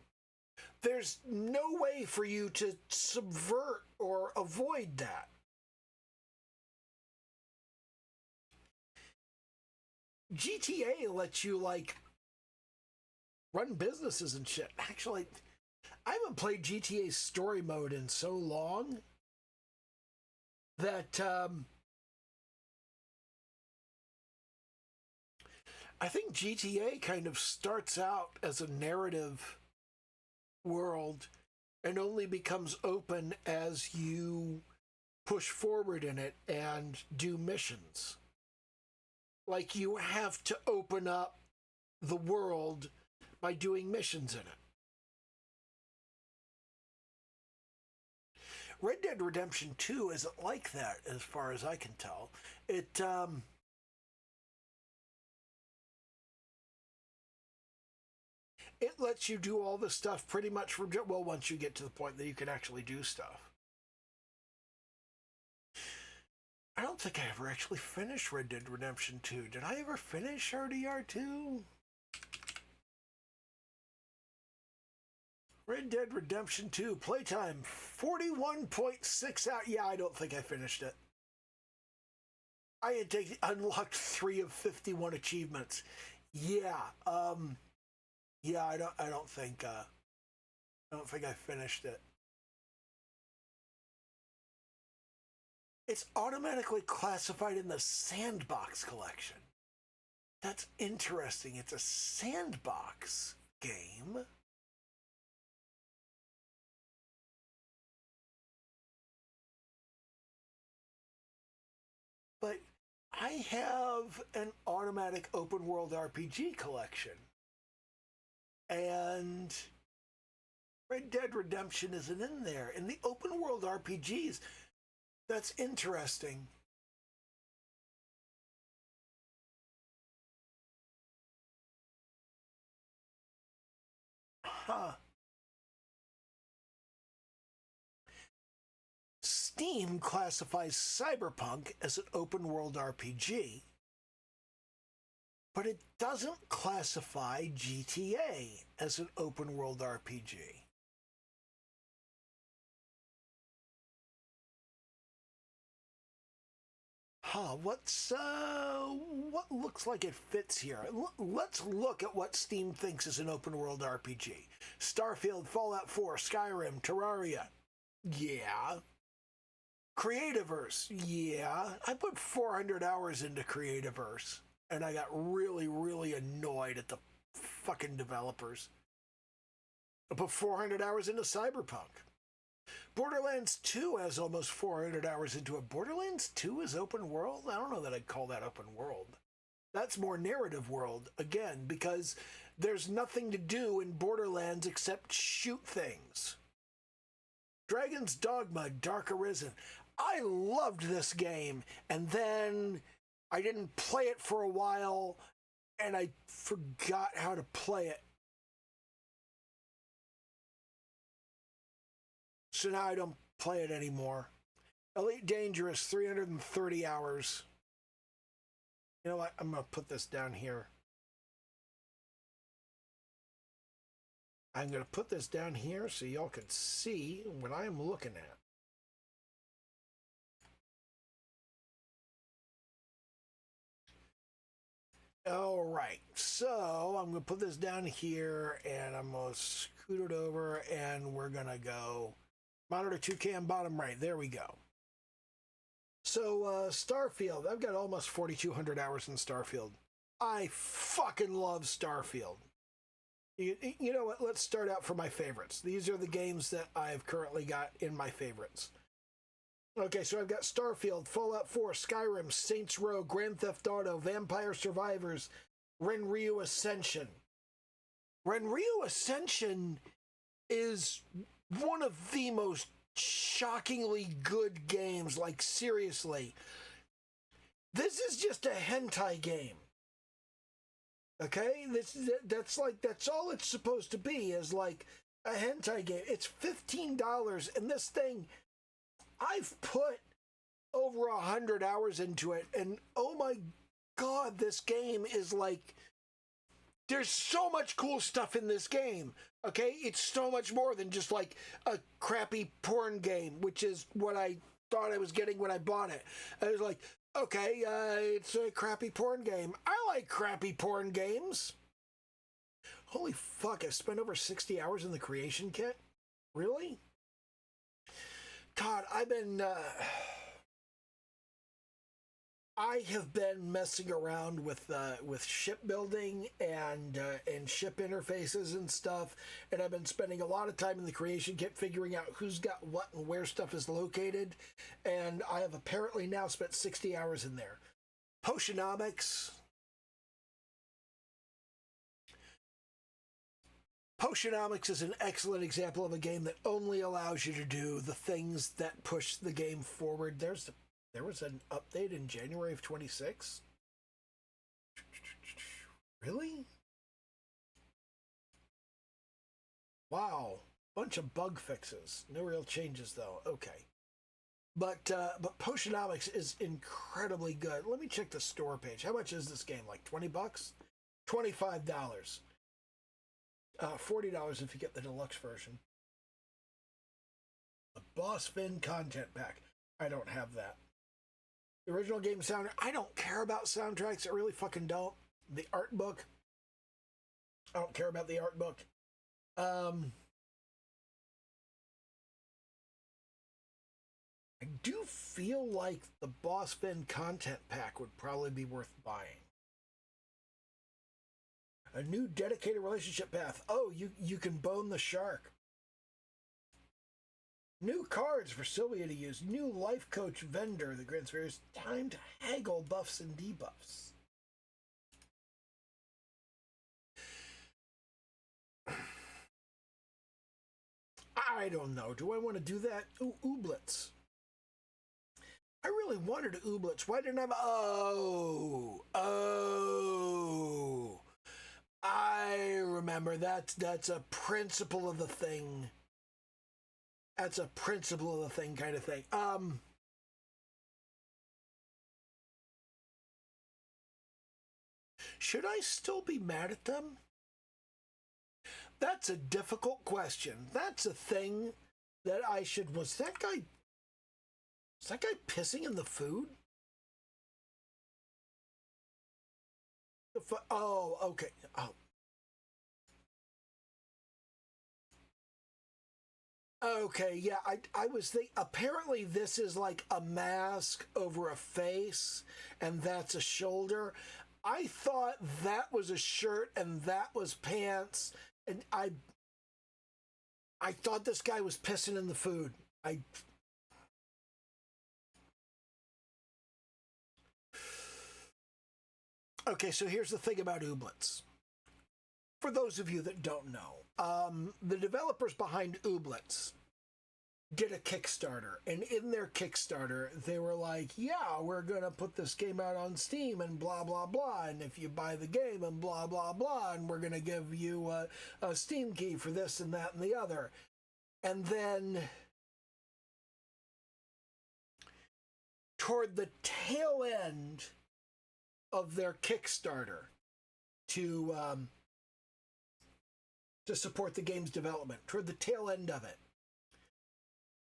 There's no way for you to subvert or avoid that. GTA lets you, like, run businesses and shit. Actually, I haven't played GTA story mode in so long that I think GTA kind of starts out as a narrative world and only becomes open as you push forward in it and do missions. Like, you have to open up the world by doing missions in it. Red Dead Redemption 2 isn't like that, as far as I can tell. It lets you do all this stuff pretty much from, well, once you get to the point that you can actually do stuff. I don't think I ever actually finished Red Dead Redemption 2. Did I ever finish RDR 2? Red Dead Redemption 2, playtime 41.6 out. Yeah, I don't think I finished it. I had unlocked 3 of 51 achievements. Yeah, yeah, I don't think I finished it. It's automatically classified in the Sandbox collection. That's interesting. It's a sandbox game. But I have an automatic open world RPG collection. And Red Dead Redemption isn't in there. In the open world RPGs, that's interesting. Huh. Steam classifies Cyberpunk as an open world RPG, but it doesn't classify GTA as an open world RPG. Huh, what looks like it fits here? Let's look at what Steam thinks is an open world RPG. Starfield, Fallout 4, Skyrim, Terraria. Yeah. Creativerse. Yeah. I put 400 hours into Creativerse, and I got really, really annoyed at the fucking developers. I put 400 hours into Cyberpunk. Borderlands 2 has almost 400 hours into it. Borderlands 2 is open world? I don't know that I'd call that open world. That's more narrative world, again, because there's nothing to do in Borderlands except shoot things. Dragon's Dogma, Dark Arisen. I loved this game, and then I didn't play it for a while, and I forgot how to play it. So now I don't play it anymore. Elite Dangerous, 330 hours. You know what? I'm going to put this down here. I'm going to put this down here so y'all can see what I'm looking at. All right, so I'm going to put this down here and I'm going to scoot it over and we're going to go monitor 2cam bottom right. There we go. So, Starfield, I've got almost 4,200 hours in Starfield. I fucking love Starfield. You know what? Let's start out for my favorites. These are the games that I've currently got in my favorites. Okay, so I've got Starfield, Fallout 4, Skyrim, Saints Row, Grand Theft Auto, Vampire Survivors, Renryu Ascension. Renryu Ascension is one of the most shockingly good games. Like, seriously. This is just a hentai game. Okay? That's all it's supposed to be, is like a hentai game. It's $15, and this thing, I've put over 100 hours into it, and oh my god, this game is like, there's so much cool stuff in this game. Okay, it's so much more than just like a crappy porn game, which is what I thought I was getting when I bought it. I was like, okay, it's a crappy porn game. I like crappy porn games. Holy fuck, I've spent over 60 hours in the creation kit? Really? God, I have been messing around with shipbuilding and ship interfaces and stuff, and I've been spending a lot of time in the creation kit figuring out who's got what and where stuff is located, and I have apparently now spent 60 hours in there. Potionomics. Potionomics is an excellent example of a game that only allows you to do the things that push the game forward. There was an update in January of 26. Really? Wow. Bunch of bug fixes. No real changes though. Okay. But Potionomics is incredibly good. Let me check the store page. How much is this game? Like $20? $25. $40 if you get the deluxe version. The Boss Fin content pack. I don't have that. The original game soundtrack. I don't care about soundtracks. I really fucking don't. The art book. I don't care about the art book. I do feel like the Boss Fin content pack would probably be worth buying. A new dedicated relationship path. Oh, you can bone the shark. New cards for Sylvia to use. New life coach vendor that grants various time to haggle buffs and debuffs. I don't know. Do I want to do that? Ooh, Ooblets. I really wanted Ooblets. Why didn't I? Oh. I remember. That's a principle of the thing. That's a principle of the thing kind of thing. Should I still be mad at them? That's a difficult question. That's a thing that I should. Was that guy pissing in the food? Oh, okay. Oh. Okay, yeah, I was thinking, apparently this is like a mask over a face, and that's a shoulder. I thought that was a shirt and that was pants, and I thought this guy was pissing in the food. Okay, so here's the thing about Ooblets. For those of you that don't know, the developers behind Ooblets did a Kickstarter, and in their Kickstarter, they were like, yeah, we're going to put this game out on Steam and blah, blah, blah, and if you buy the game and blah, blah, blah, and we're going to give you a Steam key for this and that and the other. And then toward the tail end of their Kickstarter to support the game's development, toward the tail end of it,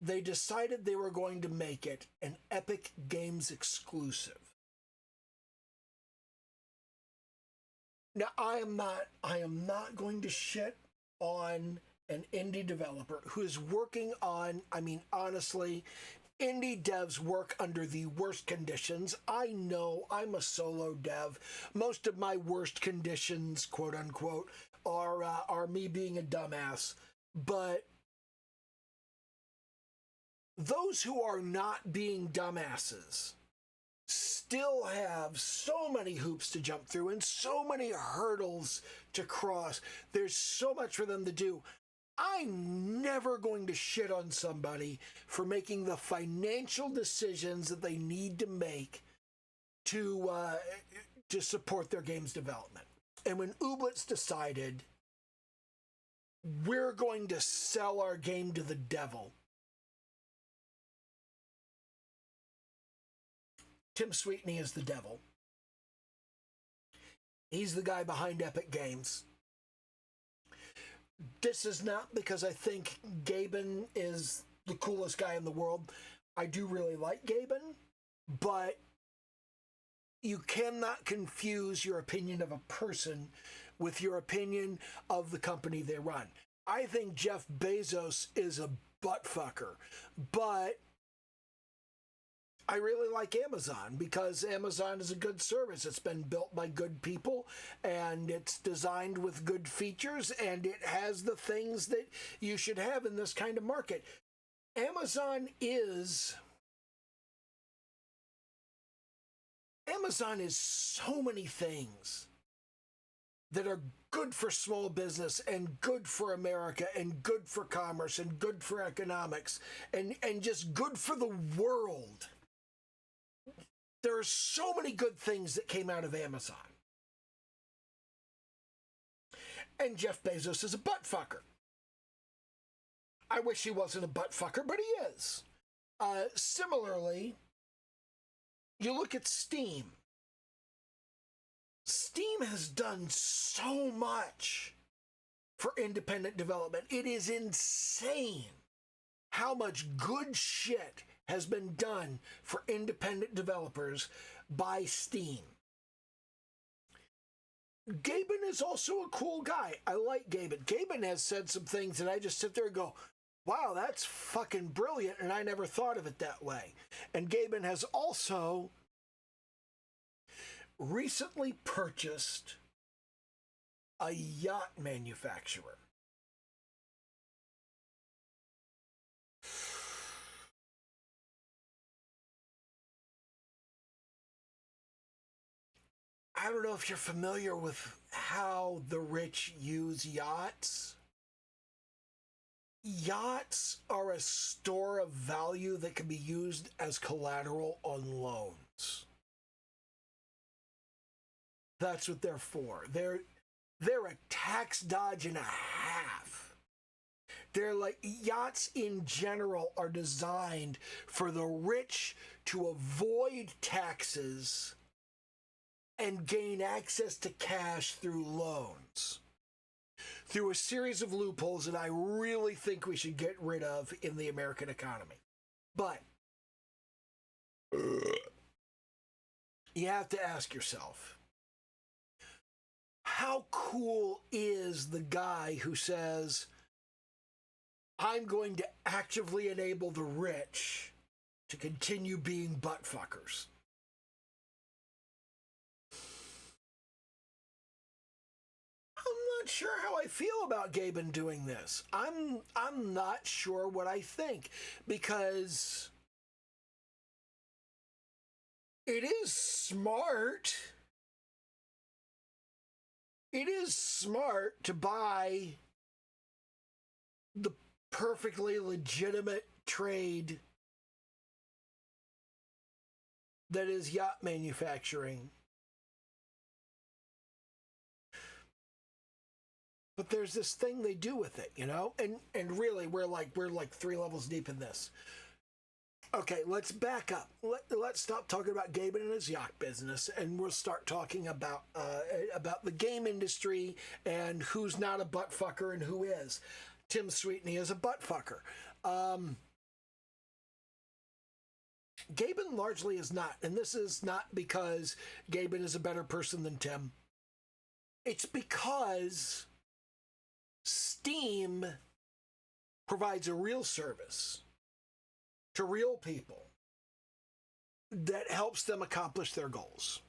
they decided they were going to make it an Epic Games exclusive. Now, I am not going to shit on an indie developer who is working on, I mean, honestly, indie devs work under the worst conditions. I know I'm a solo dev. Most of my worst conditions, quote unquote, are me being a dumbass. But those who are not being dumbasses still have so many hoops to jump through and so many hurdles to cross. There's so much for them to do. I'm never going to shit on somebody for making the financial decisions that they need to make to support their game's development. And when Ooblets decided we're going to sell our game to the devil, Tim Sweetney is the devil. He's the guy behind Epic Games. This is not because I think Gaben is the coolest guy in the world. I do really like Gaben, but you cannot confuse your opinion of a person with your opinion of the company they run. I think Jeff Bezos is a buttfucker, but I really like Amazon because Amazon is a good service. It's been built by good people and it's designed with good features and it has the things that you should have in this kind of market. Amazon is so many things that are good for small business and good for America and good for commerce and good for economics and just good for the world. There are so many good things that came out of Amazon. And Jeff Bezos is a buttfucker. I wish he wasn't a buttfucker, but he is. Similarly, you look at Steam. Steam has done so much for independent development. It is insane how much good shit has been done for independent developers by Steam. Gaben is also a cool guy. I like Gaben. Gaben has said some things and I just sit there and go, wow, that's fucking brilliant, and I never thought of it that way. And Gaben has also recently purchased a yacht manufacturer. I don't know if you're familiar with how the rich use yachts. Yachts are a store of value that can be used as collateral on loans. That's what they're for. They're a tax dodge and a half. They're like, yachts in general are designed for the rich to avoid taxes and gain access to cash through loans, through a series of loopholes that I really think we should get rid of in the American economy. But you have to ask yourself, how cool is the guy who says, I'm going to actively enable the rich to continue being buttfuckers? I'm not sure how I feel about Gaben doing this. I'm not sure what I think, because it is smart. It is smart to buy the perfectly legitimate trade that is yacht manufacturing. But there's this thing they do with it, you know? And really, we're like 3 levels deep in this. Okay, let's back up. Let's stop talking about Gaben and his yacht business, and we'll start talking about the game industry and who's not a buttfucker and who is. Tim Sweetney is a buttfucker. Gaben largely is not, and this is not because Gaben is a better person than Tim. It's because Steam provides a real service to real people that helps them accomplish their goals.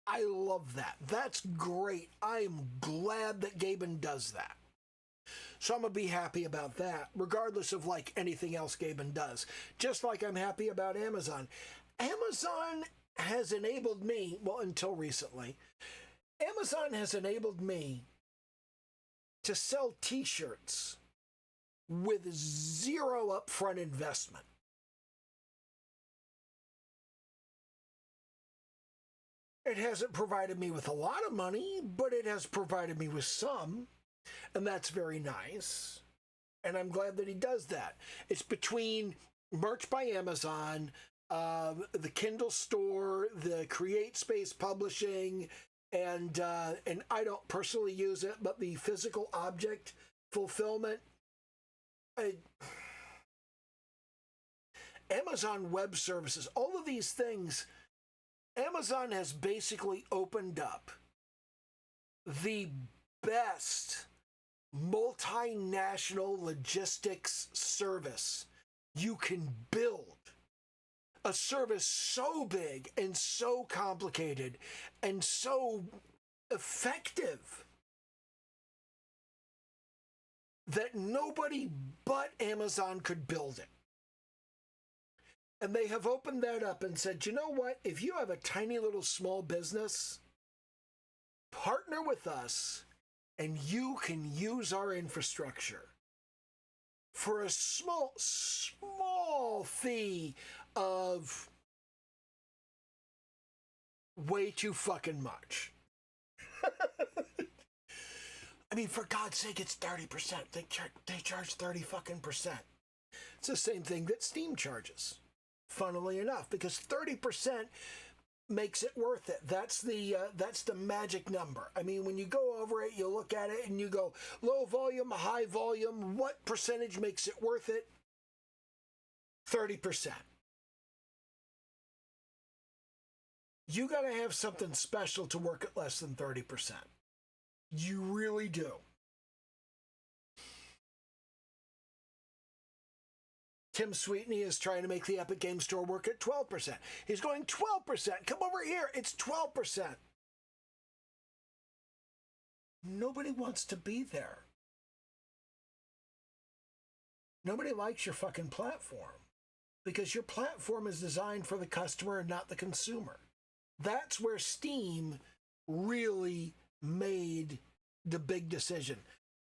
I love that. That's great. I am glad that Gaben does that. So I'm going to be happy about that, regardless of like anything else Gaben does. Just like I'm happy about Amazon. Amazon has enabled me, well, until recently, Amazon has enabled me to sell t-shirts with zero upfront investment. It hasn't provided me with a lot of money, but it has provided me with some, and that's very nice. And I'm glad that he does that. It's between merch by Amazon, the Kindle store, the Create Space Publishing, and I don't personally use it, but the physical object fulfillment. Amazon Web Services, all of these things, Amazon has basically opened up the best multinational logistics service you can build. A service so big and so complicated and so effective that nobody but Amazon could build it. And they have opened that up and said, you know what? If you have a tiny little small business, partner with us and you can use our infrastructure for a small fee of way too fucking much. I mean, for God's sake, it's 30%. They charge 30 fucking percent. It's the same thing that Steam charges, funnily enough, because 30% makes it worth it. That's the magic number. I mean, when you go over it, you look at it and you go, low volume, high volume, what percentage makes it worth it? 30%. You got to have something special to work at less than 30%. You really do. Tim Sweetney is trying to make the Epic Game Store work at 12%. He's going 12%. Come over here. It's 12%. Nobody wants to be there. Nobody likes your fucking platform because your platform is designed for the customer and not the consumer. That's where Steam really made the big decision.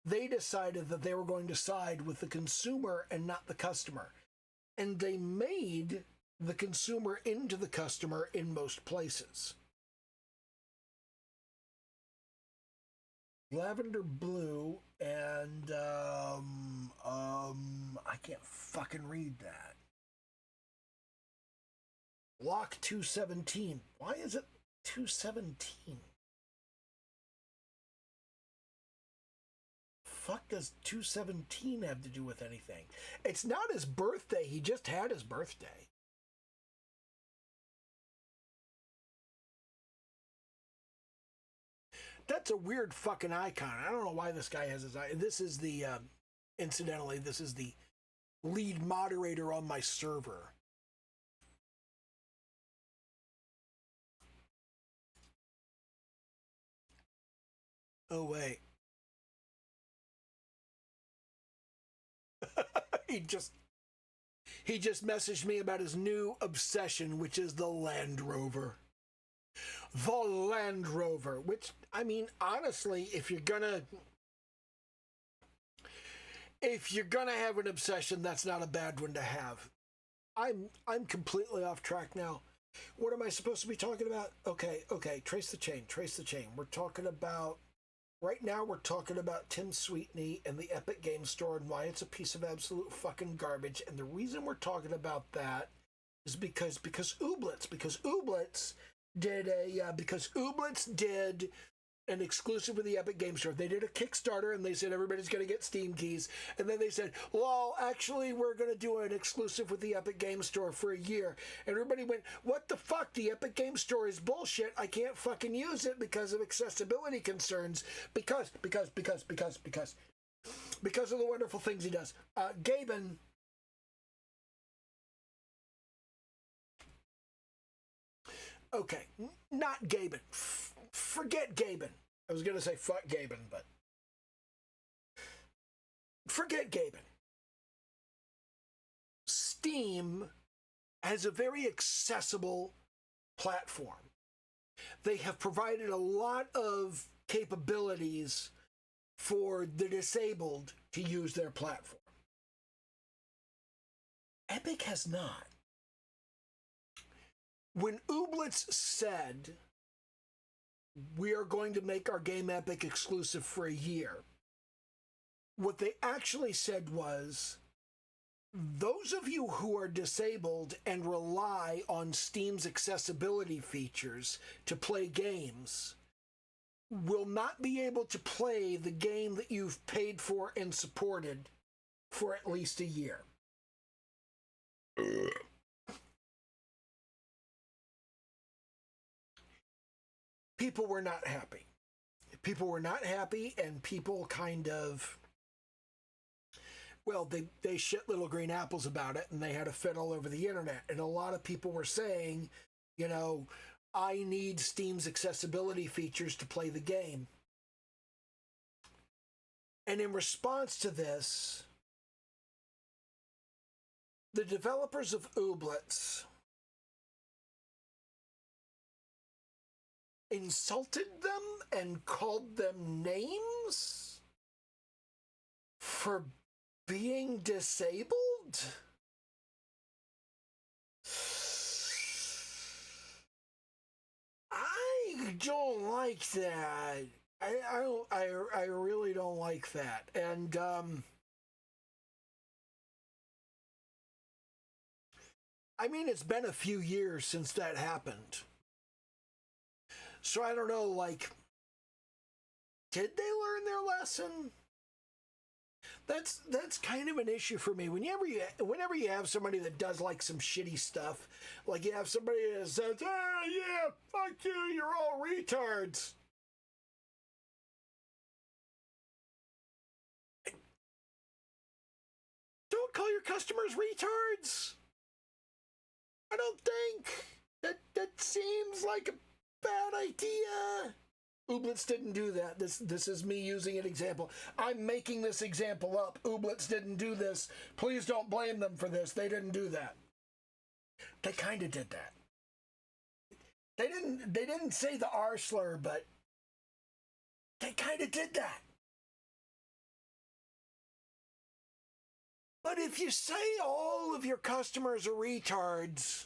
They decided that they were going to side with the consumer and not the customer. And they made the consumer into the customer in most places. Lavender blue and I can't fucking read that. Lock 217. Why is it 217? Fuck does 217 have to do with anything? It's not his birthday. He just had his birthday. That's a weird fucking icon. I don't know why this guy has his eye. This is the, incidentally, this is the lead moderator on my server. Oh, wait. He just messaged me about his new obsession, which is the Land Rover. The Land Rover, which, I mean, honestly, if you're gonna have an obsession, that's not a bad one to have. I'm completely off track now. What am I supposed to be talking about? Okay, trace the chain. Right now we're talking about Tim Sweetney and the Epic Game Store and why it's a piece of absolute fucking garbage. And the reason we're talking about that is because Ooblets did an exclusive with the Epic Game Store. They did a Kickstarter and they said everybody's going to get Steam keys. And then they said, well, actually, we're going to do an exclusive with the Epic Game Store for a year. And everybody went, what the fuck? The Epic Game Store is bullshit. I can't fucking use it because of accessibility concerns. Because of the wonderful things he does. Gaben. Okay, not Gaben. Forget Gaben. I was going to say fuck Gaben, but forget Gaben. Steam has a very accessible platform. They have provided a lot of capabilities for the disabled to use their platform. Epic has not. When Ooblets said, we are going to make our game Epic exclusive for a year, what they actually said was, those of you who are disabled and rely on Steam's accessibility features to play games will not be able to play the game that you've paid for and supported for at least a year. People were not happy. People were not happy, and people kind of, well, they shit little green apples about it, and they had a fit all over the internet. And a lot of people were saying, you know, I need Steam's accessibility features to play the game. And in response to this, the developers of Ooblets insulted them and called them names for being disabled? I don't like that. I really don't like that. And I mean, it's been a few years since that happened. So I don't know, like, did they learn their lesson? That's kind of an issue for me. Whenever you have somebody that does like some shitty stuff, like you have somebody that says, "Ah, yeah, fuck you, you're all retards." Don't call your customers retards. I don't think that seems like a bad idea. Ooblets didn't do that. This is me using an example. I'm making this example up. Ooblets didn't do this. Please don't blame them for this. They didn't do that. They kind of did that. They didn't say the R slur, but they kind of did that. But if you say all of your customers are retards,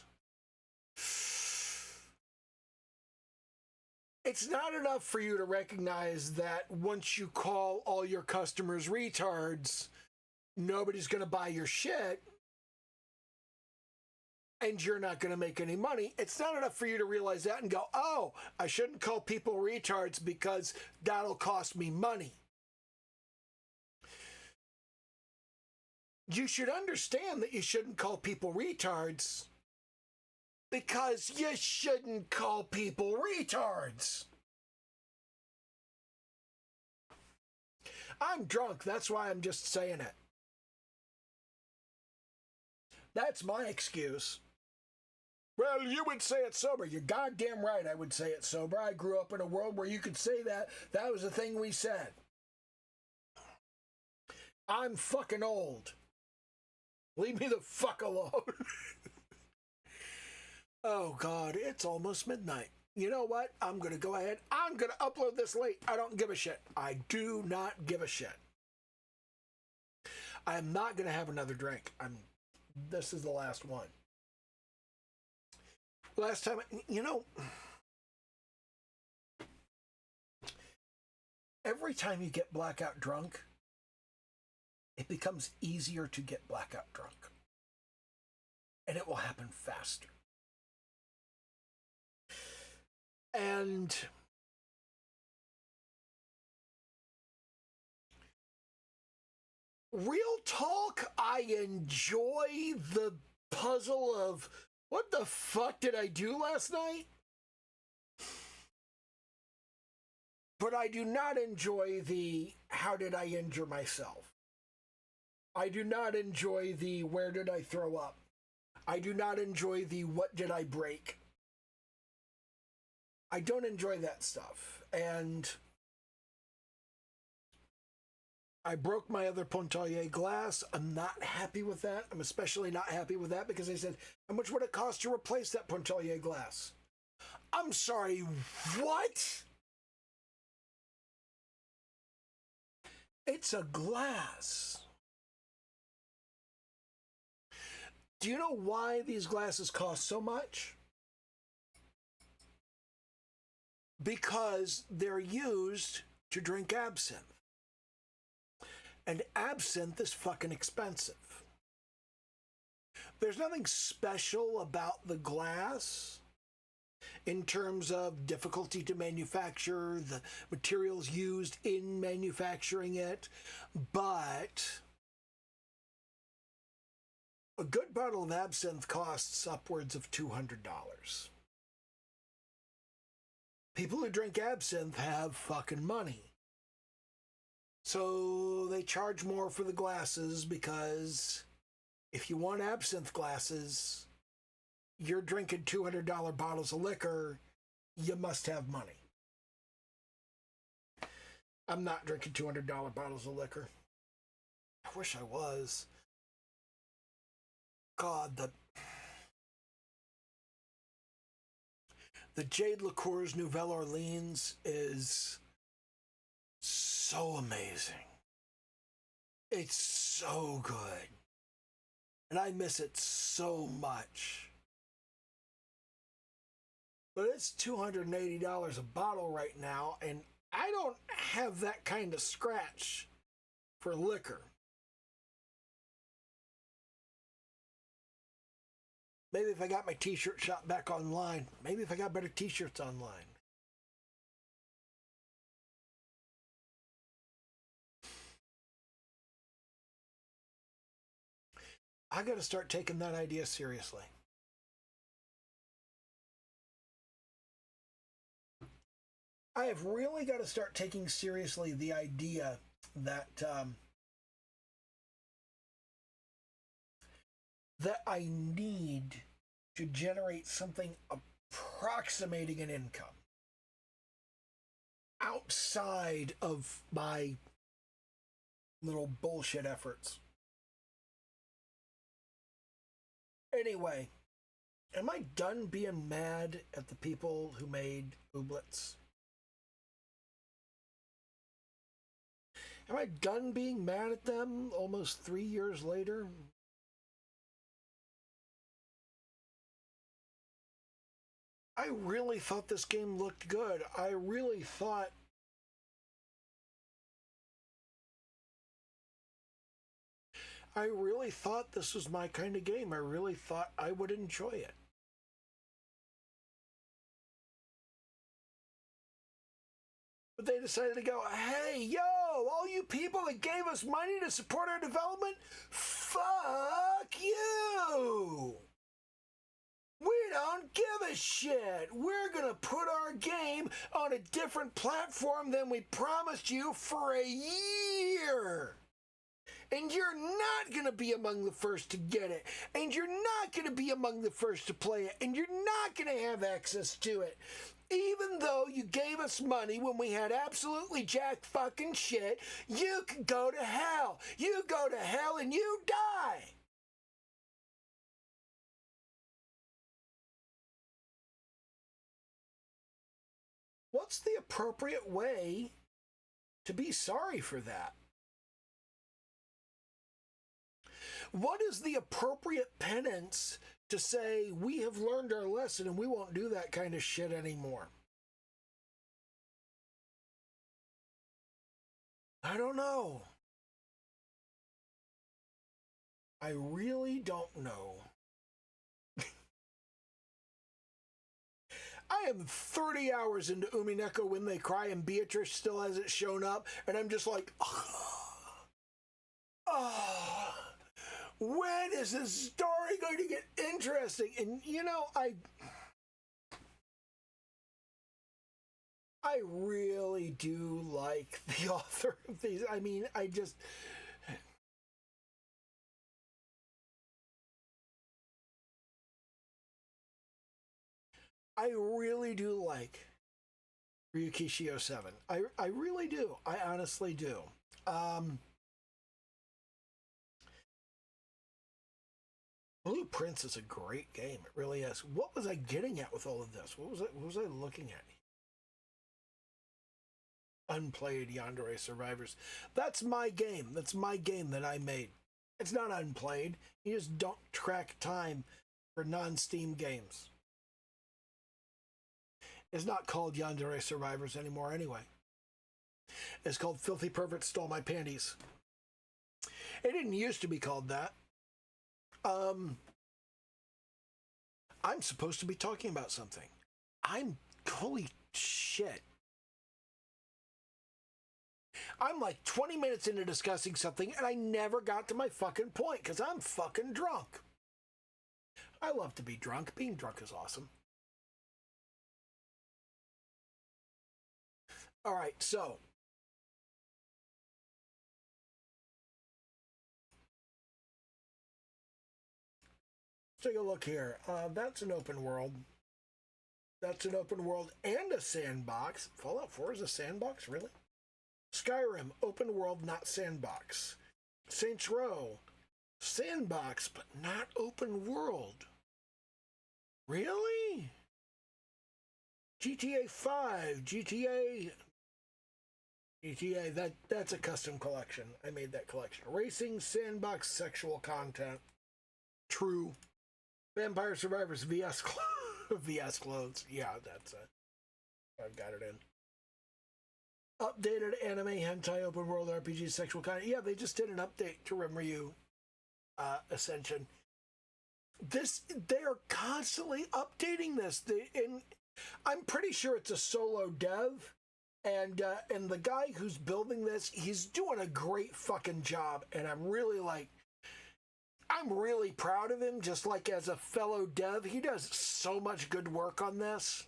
it's not enough for you to recognize that once you call all your customers retards, nobody's going to buy your shit and you're not going to make any money. It's not enough for you to realize that and go, oh, I shouldn't call people retards because that'll cost me money. You should understand that you shouldn't call people retards because you shouldn't call people retards. I'm drunk, that's why I'm just saying it. That's my excuse. Well, you would say it sober. You're goddamn right I would say it sober. I grew up in a world where you could say that. That was the thing we said. I'm fucking old. Leave me the fuck alone. Oh, God, it's almost midnight. You know what? I'm going to go ahead. I'm going to upload this late. I don't give a shit. I do not give a shit. I'm not going to have another drink. This is the last one. Last time, you know, every time you get blackout drunk, it becomes easier to get blackout drunk. And it will happen faster. And Real talk, I enjoy the puzzle of what the fuck did I do last night? But I do not enjoy the how did I injure myself? I do not enjoy the where did I throw up? I do not enjoy the what did I break? I don't enjoy that stuff. And I broke my other Pontalier glass. I'm not happy with that. I'm especially not happy with that because they said, how much would it cost to replace that Pontalier glass? I'm sorry, what? It's a glass. Do you know why these glasses cost so much? Because they're used to drink absinthe. And absinthe is fucking expensive. There's nothing special about the glass in terms of difficulty to manufacture, the materials used in manufacturing it, but a good bottle of absinthe costs upwards of $200. People who drink absinthe have fucking money. So they charge more for the glasses because if you want absinthe glasses, you're drinking $200 bottles of liquor, you must have money. I'm not drinking $200 bottles of liquor. I wish I was. God, the Jade Liqueurs Nouvelle Orleans is so amazing. It's so good. And I miss it so much. But it's $280 a bottle right now, and I don't have that kind of scratch for liquor. Maybe if I got my t-shirt shop back online, maybe if I got better t-shirts online. I got to start taking that idea seriously. I have really got to start taking seriously the idea that that I need to generate something approximating an income outside of my little bullshit efforts. Anyway, am I done being mad at the people who made Ooblets? Am I done being mad at them almost 3 years later? I really thought this game looked good. I really thought this was my kind of game. I really thought I would enjoy it. But they decided to go, hey, yo, all you people that gave us money to support our development, fuck you! We don't give a shit. We're going to put our game on a different platform than we promised you for a year. And you're not going to be among the first to get it. And you're not going to be among the first to play it. And you're not going to have access to it. Even though you gave us money when we had absolutely jack fucking shit, you can go to hell. You go to hell and you die. What's the appropriate way to be sorry for that? What is the appropriate penance to say we have learned our lesson and we won't do that kind of shit anymore? I don't know. I really don't know. I am 30 hours into Umineko When They Cry and Beatrice still hasn't shown up, and I'm just like, oh, when is this story going to get interesting? And you know, I really do like the author of these. I mean, I really do like Ryukishio 7. I really do. I honestly do. Blue Prince is a great game. It really is. What was I getting at with all of this? What was I looking at? Unplayed Yandere Survivors. That's my game. That's my game that I made. It's not unplayed. You just don't track time for non-Steam games. It's not called Yandere Survivors anymore anyway. It's called Filthy Pervert Stole My Panties. It didn't used to be called that. I'm supposed to be talking about something. Holy shit. I'm like 20 minutes into discussing something and I never got to my fucking point because I'm fucking drunk. I love to be drunk. Being drunk is awesome. All right, so let's take a look here. That's an open world. That's an open world and a sandbox. Fallout 4 is a sandbox, really? Skyrim, open world, not sandbox. Saints Row, sandbox, but not open world. Really? GTA 5, GTA, that's a custom collection. I made that collection. Racing, sandbox, sexual content. True. Vampire Survivors, VS clothes. Yeah, that's it. I've got it in. Updated anime, hentai, open world, RPG, sexual content. Yeah, they just did an update to Rimryu Ascension. They're constantly updating this. I'm pretty sure it's a solo dev, and the guy who's building this, he's doing a great fucking job, and I'm really proud of him. Just like as a fellow dev, he does so much good work on this.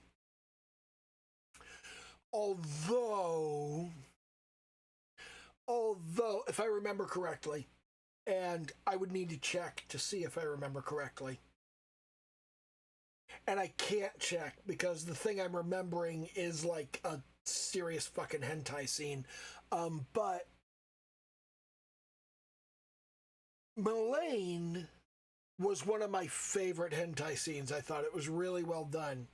Although, if I remember correctly, and I would need to check to see if I remember correctly, and I can't check because the thing I'm remembering is like a serious fucking hentai scene, but Mullane was one of my favorite hentai scenes. I thought it was really well done.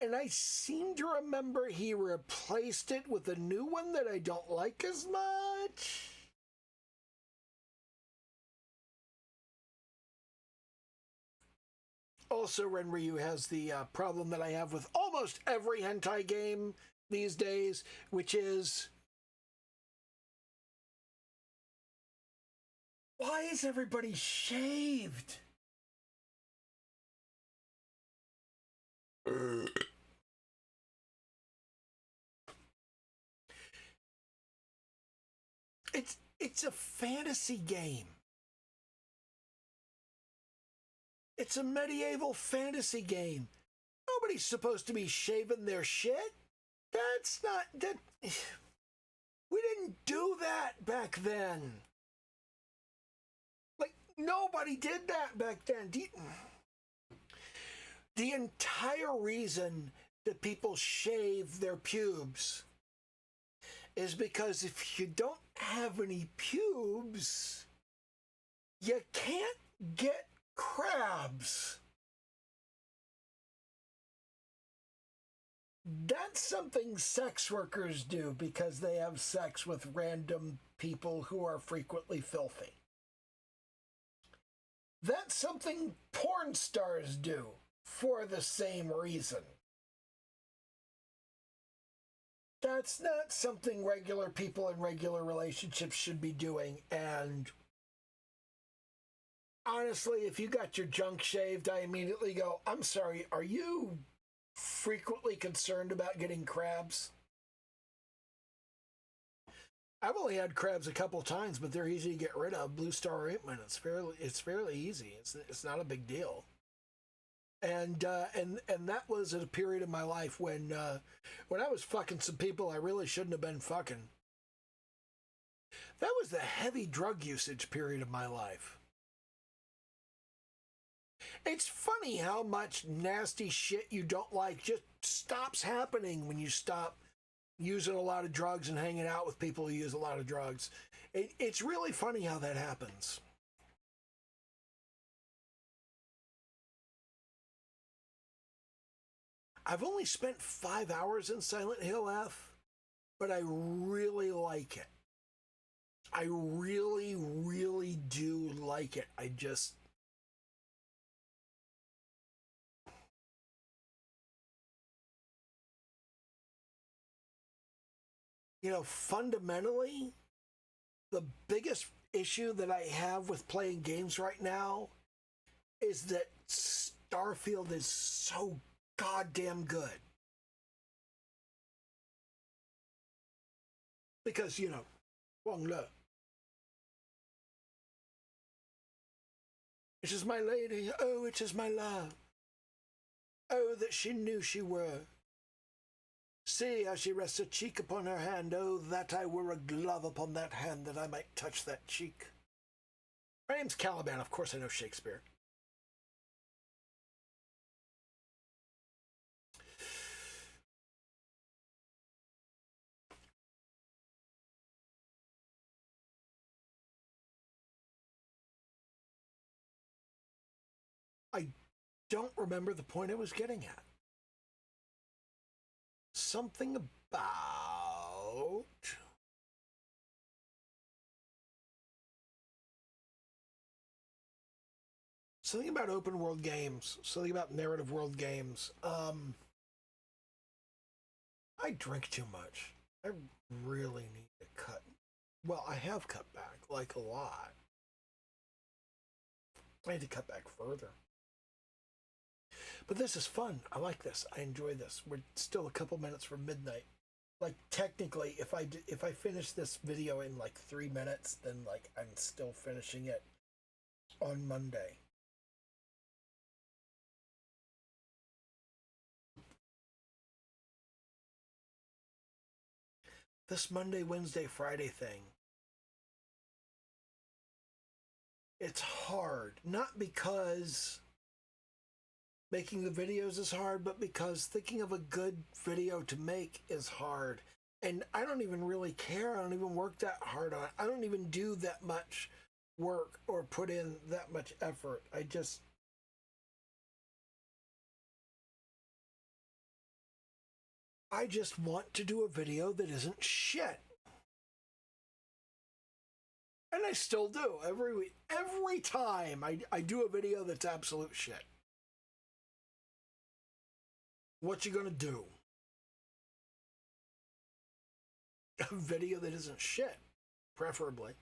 And I seem to remember he replaced it with a new one that I don't like as much. Also, Renryu has the problem that I have with almost every hentai game these days, which is, why is everybody shaved? It's a fantasy game. It's a medieval fantasy game. Nobody's supposed to be shaving their shit. That's not that. We didn't do that back then. Like nobody did that back then. The entire reason that people shave their pubes is because if you don't have any pubes, you can't get crabs. That's something sex workers do because they have sex with random people who are frequently filthy. That's something porn stars do for the same reason. That's not something regular people in regular relationships should be doing. And honestly, if you got your junk shaved, I immediately go, I'm sorry, are you frequently concerned about getting crabs? I've only had crabs a couple times, but they're easy to get rid of. Blue Star ointment, it's fairly easy. It's not a big deal. And that was at a period of my life when I was fucking some people I really shouldn't have been fucking. That was the heavy drug usage period of my life. It's funny how much nasty shit you don't like just stops happening when you stop using a lot of drugs and hanging out with people who use a lot of drugs. It's really funny how that happens. I've only spent 5 hours in Silent Hill F, but I really like it. I really, really do like it. I just, fundamentally, the biggest issue that I have with playing games right now is that Starfield is so goddamn good. Because, Wong Le, it is my lady, oh, it is my love. Oh, that she knew she were. See how she rests her cheek upon her hand. Oh, that I were a glove upon that hand, that I might touch that cheek. My name's Caliban. Of course I know Shakespeare. I don't remember the point I was getting at. Something about... Something about open world games. Something about narrative world games. I drink too much. I really need to cut. Well, I have cut back, like a lot. I need to cut back further. But this is fun. I like this. I enjoy this. We're still a couple minutes from midnight. Like, technically, if I finish this video in like 3 minutes, then like I'm still finishing it on Monday. This Monday, Wednesday, Friday thing, it's hard. Not because making the videos is hard, but because thinking of a good video to make is hard. And I don't even really care. I don't even work that hard on it. I don't even do that much work or put in that much effort. I just want to do a video that isn't shit. And I still do. Every week, every time I do a video that's absolute shit. What you gonna do? A video that isn't shit, preferably.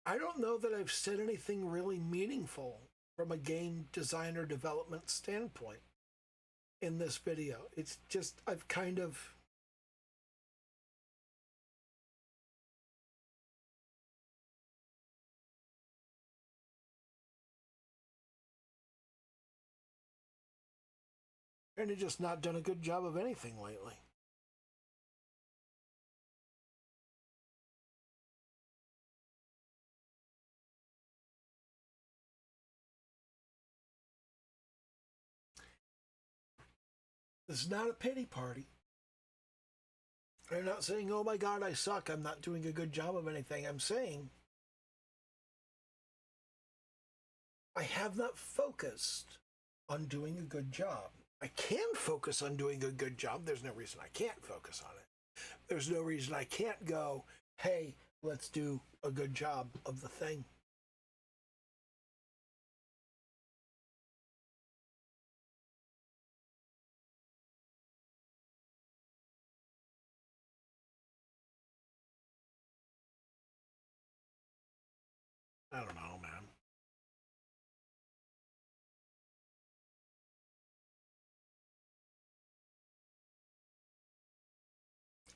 I don't know that I've said anything really meaningful from a game designer development standpoint in this video. It's just, I've kind of... just not done a good job of anything lately. This is not a pity party. I'm not saying, oh my God, I suck, I'm not doing a good job of anything. I'm saying I have not focused on doing a good job. I can focus on doing a good job. There's no reason I can't focus on it. There's no reason I can't go, hey, let's do a good job of the thing. I don't know, man.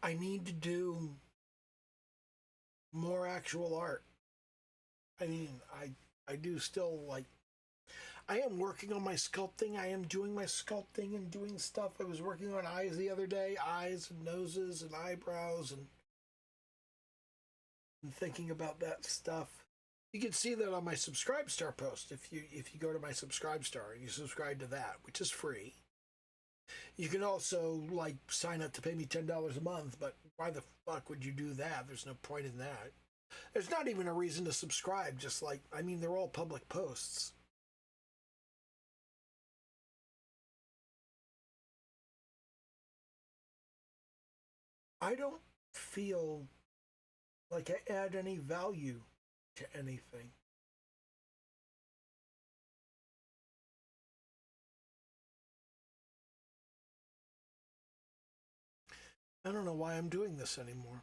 I need to do more actual art. I mean, I do still like. I am working on my sculpting. I am doing my sculpting and doing stuff. I was working on eyes the other day, eyes and noses and eyebrows, and thinking about that stuff. You can see that on my Subscribe Star post if you go to my Subscribe Star and you subscribe to that, which is free. You can also like sign up to pay me $10 a month, but why the fuck would you do that? There's no point in that. There's not even a reason to subscribe. Just like, I mean, they're all public posts. I don't feel like I add any value to anything. I don't know why I'm doing this anymore.